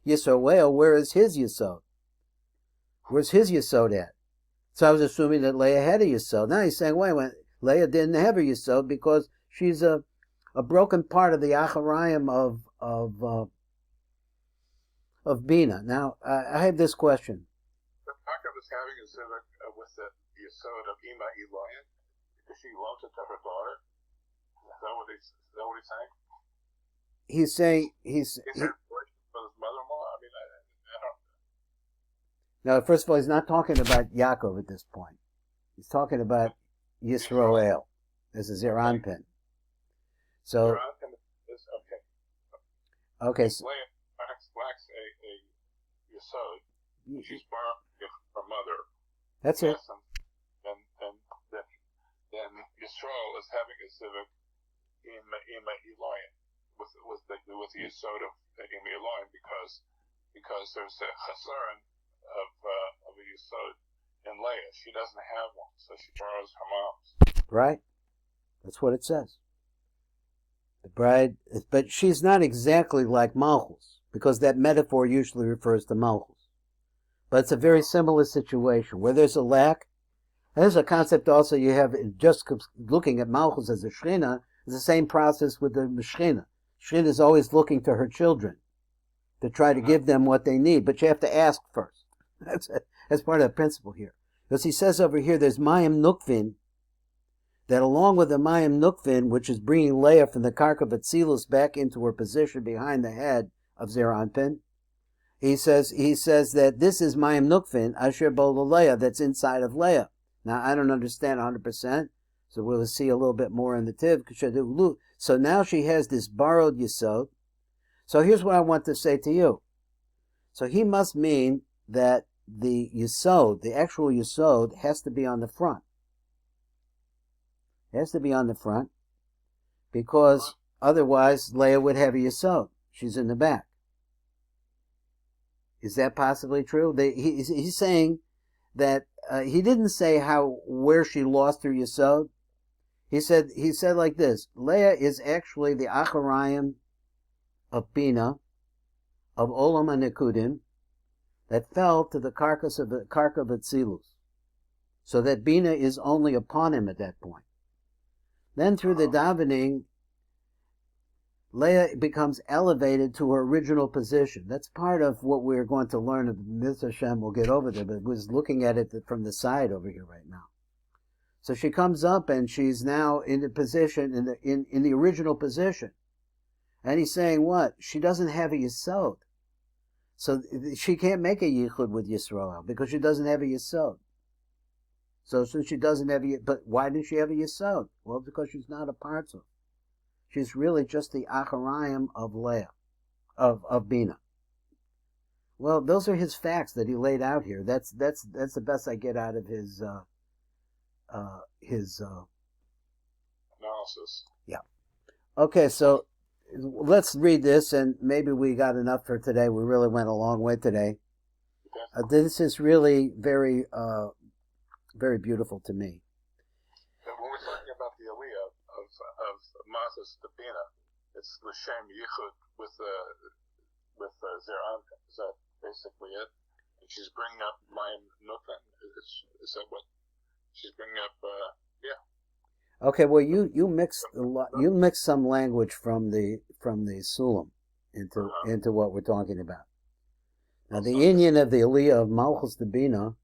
Yisrael? Where is his Yisod? Where's his Yisod at? So I was assuming that Leah had a Yisod. Now he's saying, wait, Leah didn't have a Yisod because she's a broken part of the Acharayim of Bina. Now I have this question.
Was having a zivuk with the Yesod of Ima Eloyan because she loaned it to her daughter. Is that what he's saying?
He's saying
Is that for his mother-in-law? I mean, I
No,
don't.
first of all, he's not talking about Yaakov at this point. He's talking about Yisroel as a Zeranpin. So
Zeranpin is okay.
Okay. So,
Leah lacks a Yesod. She's borrowed her mother.
That's it.
And then Yisrael is having a zivuk in Ima Eloyan with the Yesod of Ima Eloyan because there's a chasaron of a Yesod in Leah. She doesn't have one, so she borrows her mom's.
Right. That's what it says. The bride, but she's not exactly like Malchus, because that metaphor usually refers to Malchus. But it's a very similar situation where there's a lack. And there's a concept also you have just looking at Malchus as a Shechina, is the same process with the Shechina. Shechina is always looking to her children to try to give them what they need, but you have to ask first. That's part of the principle here. Because he says over here, there's Mayim Nukvin, that along with the Mayim Nukvin, which is bringing Leah from the Karka of Etzilus back into her position behind the head of Zeranpin, he says that this is Mayim Nukvin, Asher Bo Leah, that's inside of Leah. Now, I don't understand 100%, so we'll see a little bit more in the Tiv. So now she has this borrowed Yesod. So here's what I want to say to you. So he must mean that the Yesod, the actual Yesod, has to be on the front. It has to be on the front, because otherwise Leah would have a Yesod. She's in the back. Is that possibly true? He's saying that he didn't say where she lost her Yesod. He said like this: Leah is actually the Acharayim of Bina, of Olam HaNekudim, that fell to the carcass of the Karka of Atzilus, so that Bina is only upon him at that point. Then through the davening, Leah becomes elevated to her original position. That's part of what we're going to learn of Mitzvah Hashem. We'll get over there, but we're looking at it from the side over here right now. So she comes up and she's now in the position, in the original position. And he's saying what? She doesn't have a Yesod. So she can't make a Yichud with Yisrael because she doesn't have a Yesod. So since she doesn't have but why didn't she have a Yesod? Well, because she's not a Partzuf. She's really just the Acharayim of Leah, of Bina. Well, those are his facts that he laid out here. That's the best I get out of his
analysis.
Yeah. Okay, so let's read this, and maybe we got enough for today. We really went a long way today. This is really very, very beautiful to me.
And when we're talking about the Aliyah of Matas to Bina, it's L'Shem Yichud with Zeran. Is that basically it? And she's bringing up Mayim Nukvan. Is that what she's bringing up? Yeah.
Okay. Well, you mixed a lot. You mixed some language from the Sulam into what we're talking about. Now, the Indian of the Aliyah of Malchus to Bina,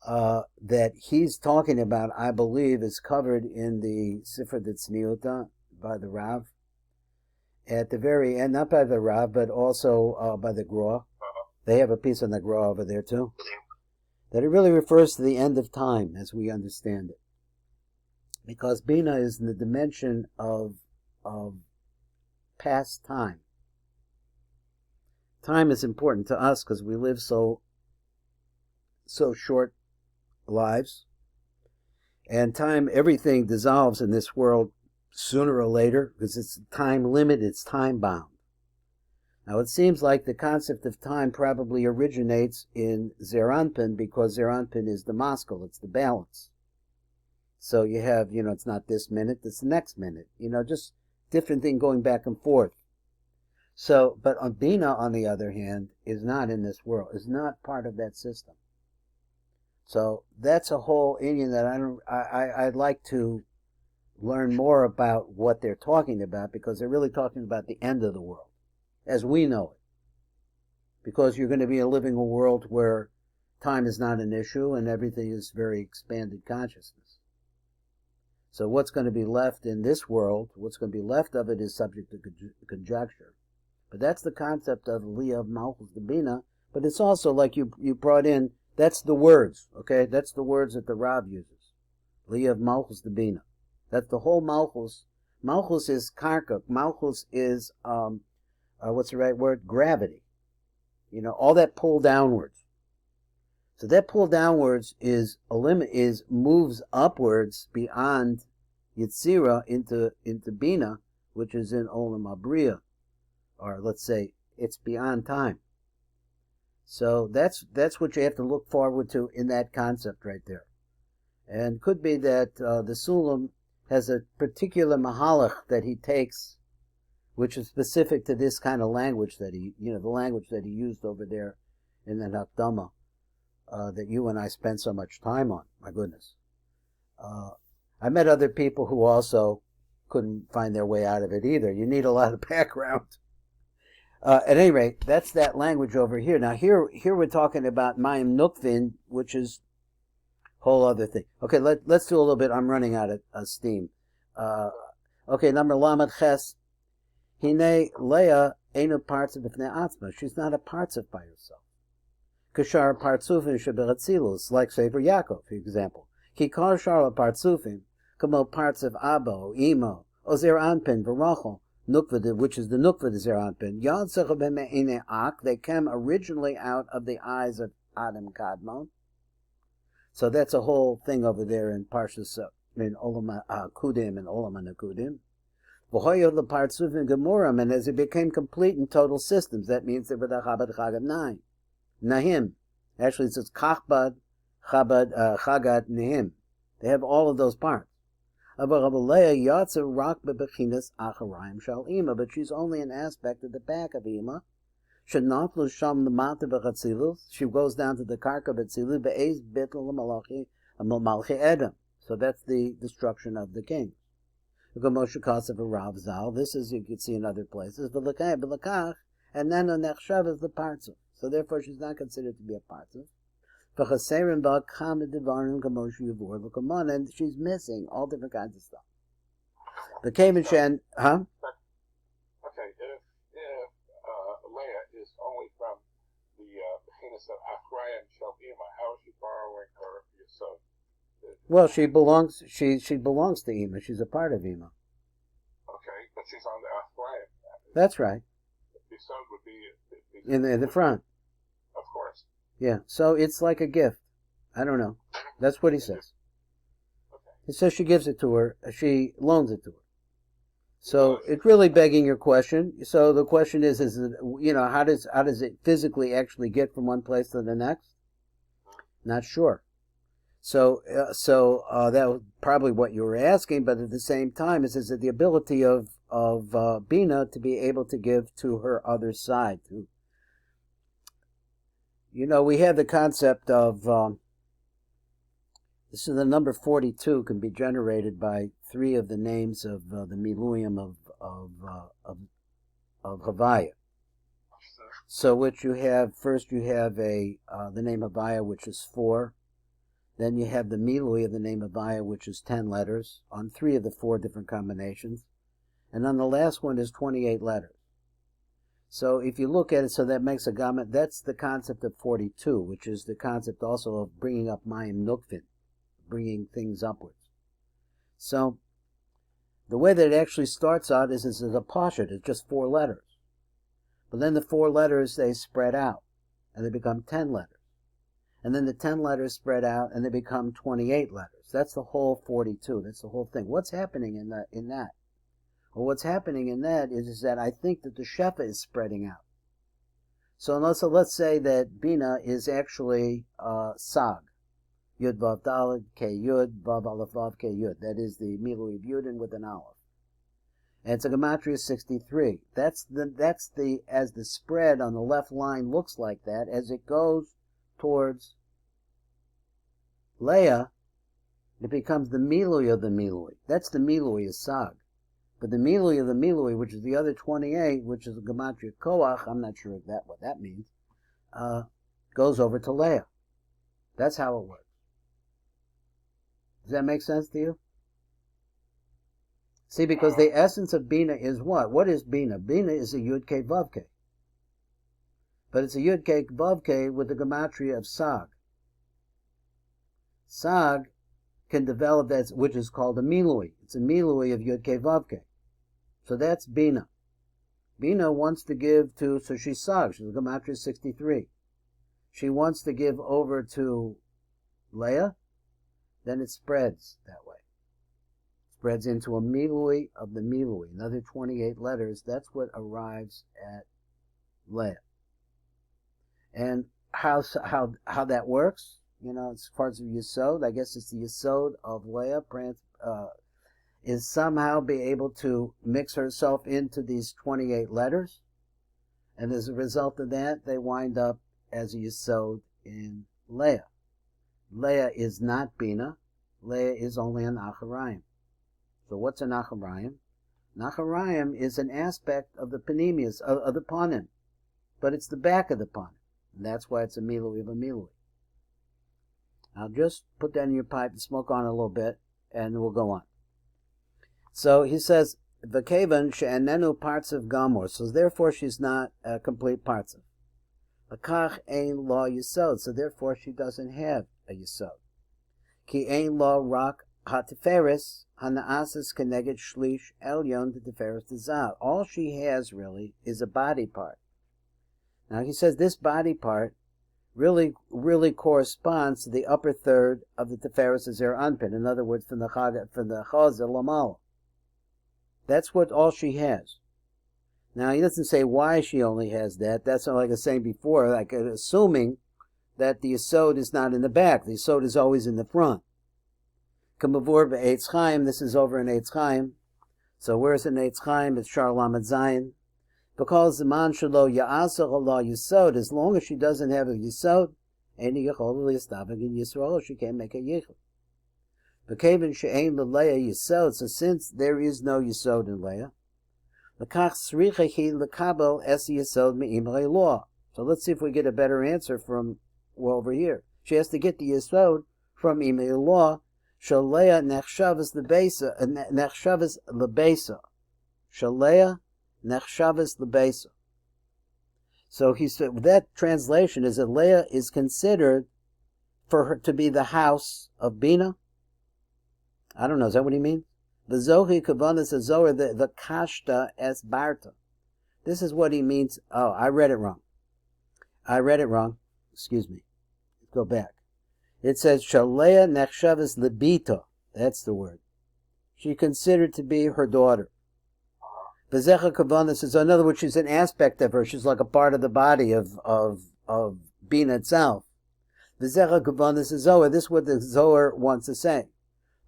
that he's talking about, I believe, is covered in the Sifra Tzniuta by the Rav. At the very end, not by the Rav, but also by the Gra. They have a piece on the Gra over there too. That it really refers to the end of time, as we understand it. Because Bina is in the dimension of past time. Time is important to us because we live so short lives. And time, everything dissolves in this world sooner or later because it's time limited, it's time bound. Now it seems like the concept of time probably originates in Zeranpin because Zeranpin is the maskal, it's the balance. So you have, it's not this minute, it's the next minute. Just different thing going back and forth. So, but Bina, on the other hand, is not in this world, is not part of that system. So that's a whole Indian that I'd like to learn more about what they're talking about because they're really talking about the end of the world, as we know it. Because you're going to be living a world where time is not an issue and everything is very expanded consciousness. So what's going to be left in this world, what's going to be left of it is subject to conjecture. But that's the concept of Leah of Malchus the Bina, but it's also like you brought in, that's the words, okay? That's the words that the Rav uses. Leah of Malchus the Bina. That's the whole Malchus. Malchus is karka. Malchus is, what's the right word? Gravity. All that pull downwards. So that pull downwards moves upwards beyond Yitzira into Bina, which is in Olam Abriya, or let's say it's beyond time. So that's what you have to look forward to in that concept right there. And could be that the Sulam has a particular mahalach that he takes, which is specific to this kind of language that the language that he used over there in the Hakdama, that you and I spent so much time on. My goodness. I met other people who also couldn't find their way out of it either. You need a lot of background. At any rate, that's that language over here. Now here we're talking about Mayim Nukvin, which is a whole other thing. Okay, let's do a little bit. I'm running out of steam. Okay, number Lamed Ches. Hine Leah Einu Partzuf B'fnei Atzma. She's not a Partzuf by herself. Kashar Partzufim Sheberatzilus, like say for Yaakov, for example. Ki Kar Shar Partzufim, Kamo Partzuf Abo, Imo, Ozer Anpin, Varachel, Nukva, which is the Nukva de Zer Anpin. Yad Sechabem Ine Ak, they came originally out of the eyes of Adam Kadmon. So that's a whole thing over there in Parshas, in Olam Kudim and Olam Nakudim. V'hoyo the Partzufim Gemurim, and as it became complete in total systems, that means they were the Chabad Chagad 9. Nahim. Actually, it says Kachbad, Chabad, Chagat, Nahim. They have all of those parts. But she's only an aspect of the back of Ima. She goes down to the karka b'tzilu Edom. So that's the destruction of the king. This is, you can see in other places. And then the nechshav is the Partzuf. So therefore she's not considered to be a Partzuf. And she's missing all different kinds of stuff. The Kaven Shen, huh?
Okay, if Leah is only from the Bechinas of Achrayim Shel Ima, how is she borrowing her Yesod?
Well, she belongs to Ima. She's a part of Ima.
Okay, but she's on the Achrayim.
That's right.
Yesod would be
in the front.
Of course.
Yeah, so it's like a gift. I don't know. That's what he says.
Okay.
He says she gives it to her. She loans it to her. So it's really begging your question. So the question is it, how does it physically actually get from one place to the next? Not sure. So that was probably what you were asking, but at the same time, it says that the ability of Bina to be able to give to her other side. We have the concept of this is the number 42 can be generated by 3 of the names of the Miluim of Havaya. So which you have, first you have the name Havaya, which is 4. Then you have the Milui of the name Havaya, which is 10 letters on 3 of the 4 different combinations. And then the last one is 28 letters. So if you look at it, so that makes a gamut. That's the concept of 42, which is the concept also of bringing up Mayim Nukvin, bringing things upwards. So the way that it actually starts out is a poshet. It's just 4 letters. But then the 4 letters, they spread out, and they become 10 letters. And then the 10 letters spread out, and they become 28 letters. That's the whole 42. That's the whole thing. What's happening in that? Well, what's happening in that is that I think that the Shefa is spreading out. So let's say that Bina is actually Sag. Yud Vav Daled, K Yud, Vav Aleph Vav, K Yud. That is the Milui of Yudin with an Aleph. And it's a gematria 63. That's the as the spread on the left line looks like that, as it goes towards Leah, it becomes the Milui of the Milui. That's the Milui is Sag. But the Milui of the Milui, which is the other 28, which is a gematria Koach, I'm not sure what that means, goes over to Leah. That's how it works. Does that make sense to you? See, because the essence of Bina is what? What is Bina? Bina is a Yud K Vav K. But it's a Yud K Vav K with the gematria of Sag. Sag can develop that, which is called a Milui. It's a Milui of Yud K Vav K. So that's Bina. Bina wants to give to, so she's Sag, she's a gematria 63. She wants to give over to Leah, then it spreads that way. Spreads into a Milui of the Milui, another 28 letters. That's what arrives at Leah. And how that works, as far as the Yesod, I guess it's the Yesod of Leah, is somehow be able to mix herself into these 28 letters. And as a result of that, they wind up as a Yesod in Leah. Leah is not Bina. Leah is only an Acharayim. So what's an Acharayim? An Acharayim is an aspect of the Panemius, of the Panim. But it's the back of the Panim. And that's why it's a Milui of a Milui. I'll just put that in your pipe and smoke on it a little bit, and we'll go on. So he says, V'kevan she'enenu Partzuf Gamor. So therefore she's not a complete Partzuf. V'kach ein lo Yesod. So therefore she doesn't have a Yesod. Ki ein lo rak ha'tiferes hana'asas keneged shlish elyon t'tiferes t'zal. All she has really is a body part. Now he says this body part really corresponds to the upper third of the Tiferes Zer Anpin. In other words, from the Chaz Lamala. That's what all she has. Now he doesn't say why she only has that. That's not like I was saying before, like assuming that the Yesod is not in the back. The Yesod is always in the front. Kamavur be'etz chaim. This is over in Eitz Chaim. So where's in Eitz Chaim? It's Shar Lamed Zayin. Because the man shelo ya'asach Allah yisod, as long as she doesn't have a yisod, any yachol liyastavik in Yisrael, she can't make a yichud. V'keven she'ein l'Leah yisod, so since there is no yisod in Leah, l'kach tzricha hi l'kabel es yisod me'imrei law. So let's see if we get a better answer from over here. She has to get the yisod from imrei law. Shel Leah nechshavas lebesa, nechshavas lebesa. Shel Leah nechshavas lebesa. So he said that translation is that Leah is considered for her to be the house of Bina. I don't know. Is that what he means? The Zohi Kavanas Zohar, the Kashta es Barta. This is what he means. Oh, I read it wrong. Excuse me. Let's go back. It says Shalea Nechshavas Lebita. That's the word. She considered to be her daughter. Bezecha Kavanas is, in other words, she's an aspect of her. She's like a part of the body of Bina itself. Bezecha Kavanas is Zohar. This is what the Zohar wants to say.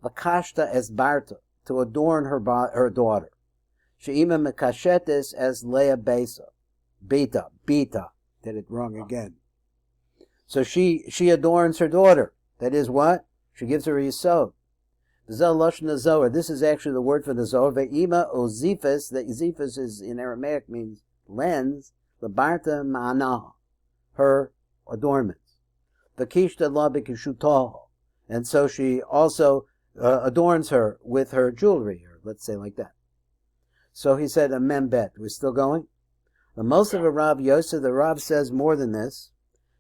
Lakashta es Barta, to adorn her daughter. She'ima mekashetes as Leah Besa. Beta. Did it wrong again. So she adorns her daughter. That is what? She gives her a yisod. This is actually the word for the Zohar. Ve'ima o zifas, that zifas is in Aramaic means lens, lebarta ma'anah, her adornments. V'kishta la b'kishutaho. And so she also adorns her with her jewelry, or let's say like that. So he said, Amen bet. We're still going? The most of a Rav Yosef, the Rav says more than this.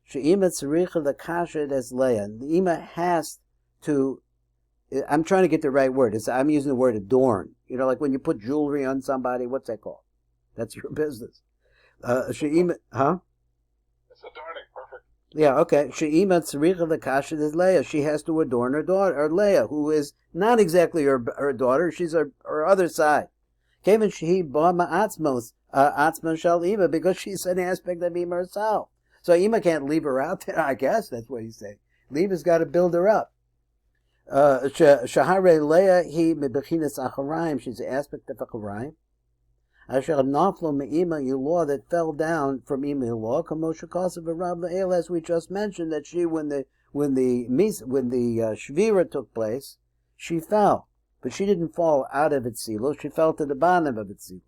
She'ima tzricha l'kashet as Leah. The Ima has to, I'm trying to get the right word. I'm using the word adorn. You know, like when you put jewelry on somebody, what's that called? That's your business. She'ima, huh?
It's adorning, perfect.
Yeah, okay. She'ima tzricha l'kashet as Leah. She has to adorn her daughter, or Leah, who is not exactly her daughter. She's her other side. Kevin shehi ba ma'atzmos atzman shal Ima, because she's an aspect of Ima herself. So Ima can't leave her out there, I guess. That's what he's saying. Leah's got to build her up. Shahare Leah he mebechinas acharayim. She's an aspect of acharayim. Asher naflo me'ima Yilor, that fell down from Ima Yilor. Kamosha kasav v'rav le'el, as we just mentioned, that she when the shvira took place, she fell, but she didn't fall out of Etzilos. She fell to the bottom of Etzilos.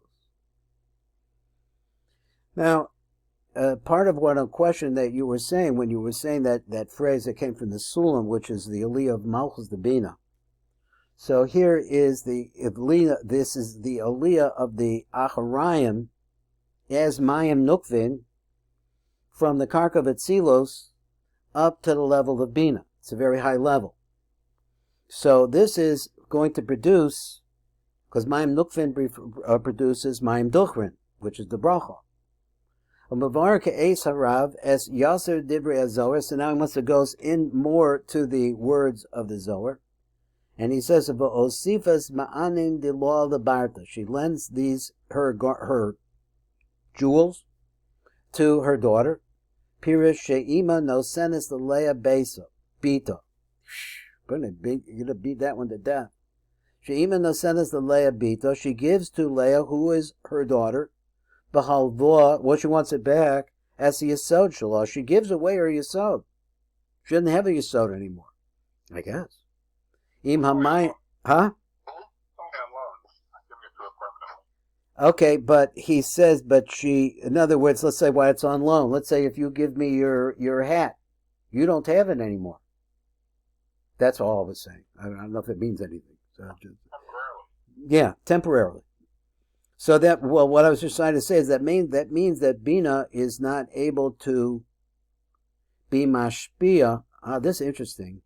Now, part of what a question that you were saying when you were saying that phrase that came from the Sulam, which is the Aliyah of Malchus the Bina. So here is the Aliyah. This is the Aliyah of the Acharayim as Mayim Nukvin from the Karka of Etzilos up to the level of Bina. It's a very high level. So this is going to produce, because Mayim Nukvin produces Mayim Duchrin, which is the bracha. As Yasser Divrei Zohar. So now he wants to go in more to the words of the Zohar, and he says, "V'osifas ma'anin diloa lebarta." She lends these her jewels to her daughter. Pirish she'ima nosenes le'leah besa bita. You're gonna beat that one to death. She'ima nosenes le'leah bita. She gives to Leah, who is her daughter, B'halvoa, what she wants it back, as the Yesod Shalah. She gives away her Yesod. She doesn't have a Yesod anymore, I guess. Im Hamay, huh? Okay, but he says, but she, in other words, let's say why it's on loan. Let's say if you give me your hat, you don't have it anymore. That's all I was saying. I don't know if it means anything. So
temporarily.
Yeah, temporarily. So that, well, what I was just trying to say is that means that Bina is not able to be mashpia. This is interesting.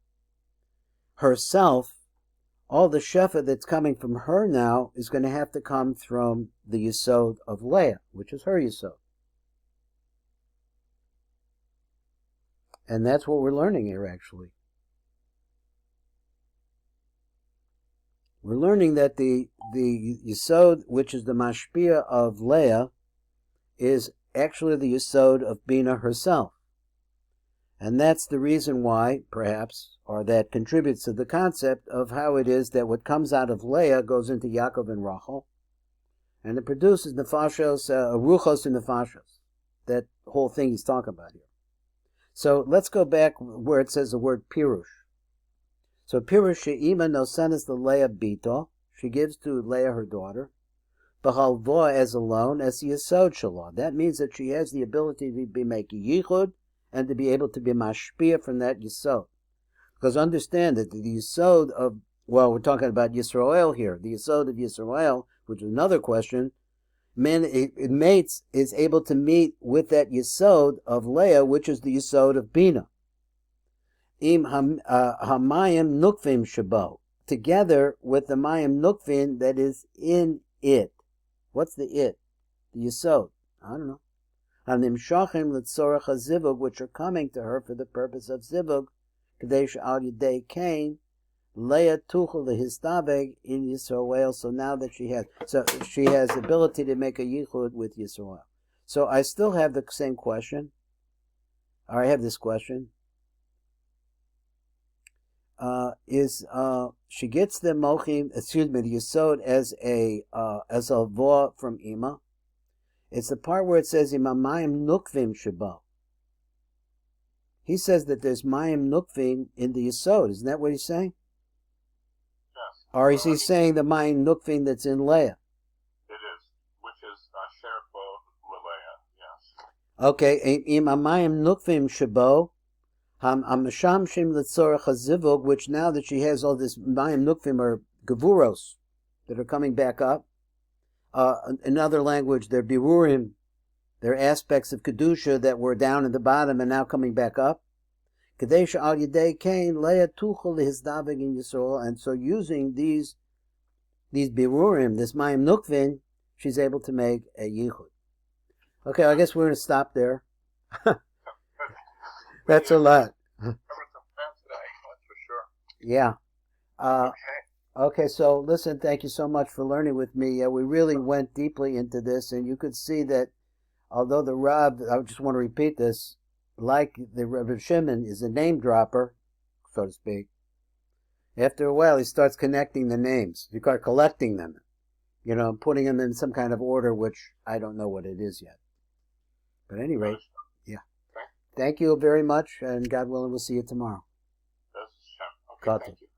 Herself, all the shefa that's coming from her now is going to have to come from the Yesod of Leah, which is her Yesod. And that's what we're learning here, actually. We're learning that the Yesod, which is the mashpia of Leah, is actually the Yesod of Bina herself. And that's the reason why, perhaps, or that contributes to the concept of how it is that what comes out of Leah goes into Yaakov and Rachel, and it produces nefashos, ruchos and nefashos. That whole thing he's talking about here. So let's go back where it says the word pirush. So pirush she'ima nosenes the Leah bito, she gives to Leah her daughter, b'chalvoa as alone as the Yesod Shalom. That means that she has the ability to be making yichud and to be able to be mashpia from that Yesod. Because understand that the Yesod of, well, we're talking about Yisrael here, the Yesod of Yisrael, which is another question, it mates is able to meet with that Yesod of Leah, which is the Yesod of Bina. Im hamayim nukvim shabo, together with the mayim nukvim that is in it. What's the it? The Yesod. I don't know. Hanimshachim letzorach hazivug, which are coming to her for the purpose of zivug, kadesh al yedei kain, Leah tuchel lehistaveg in Yisrael. So now that she has the ability to make a yichud with Yisrael. So I still have the same question. Or I have this question. She gets the mochim, the Yesod as a voah from Ima. It's the part where it says imamayim nukvim sheba. He says that there's mayim nukvim in the Yesod. Isn't that what he's saying?
Yes.
Or is he saying the mayim nukvim that's in Leah?
It is, which is sherpo leLeah. Yes.
Okay, imamayim nukvim shebo. Hamshamshim letzorach hazivug, which now that she has all this mayim nukvim are gevuros that are coming back up. In other language, they're birurim, they're aspects of kedusha that were down at the bottom and now coming back up. Kadesh al yedei kain Leah tuchel lehizdavig in Yisrael, and so using these birurim, this mayim nukvim, she's able to make a yichud. Okay, I guess we're going to stop there. That's a lot.
Covered some plans today, that's for sure.
Yeah.
Okay.
Okay, so listen, thank you so much for learning with me. We really went deeply into this, and you could see that although the Rav, I just want to repeat this, like the Rav Shimon is a name dropper, so to speak, after a while he starts connecting the names. You start collecting them, putting them in some kind of order, which I don't know what it is yet. But at any rate, yeah.
Okay.
Thank you very much, and God willing, we'll see you tomorrow.
Okay, thank you.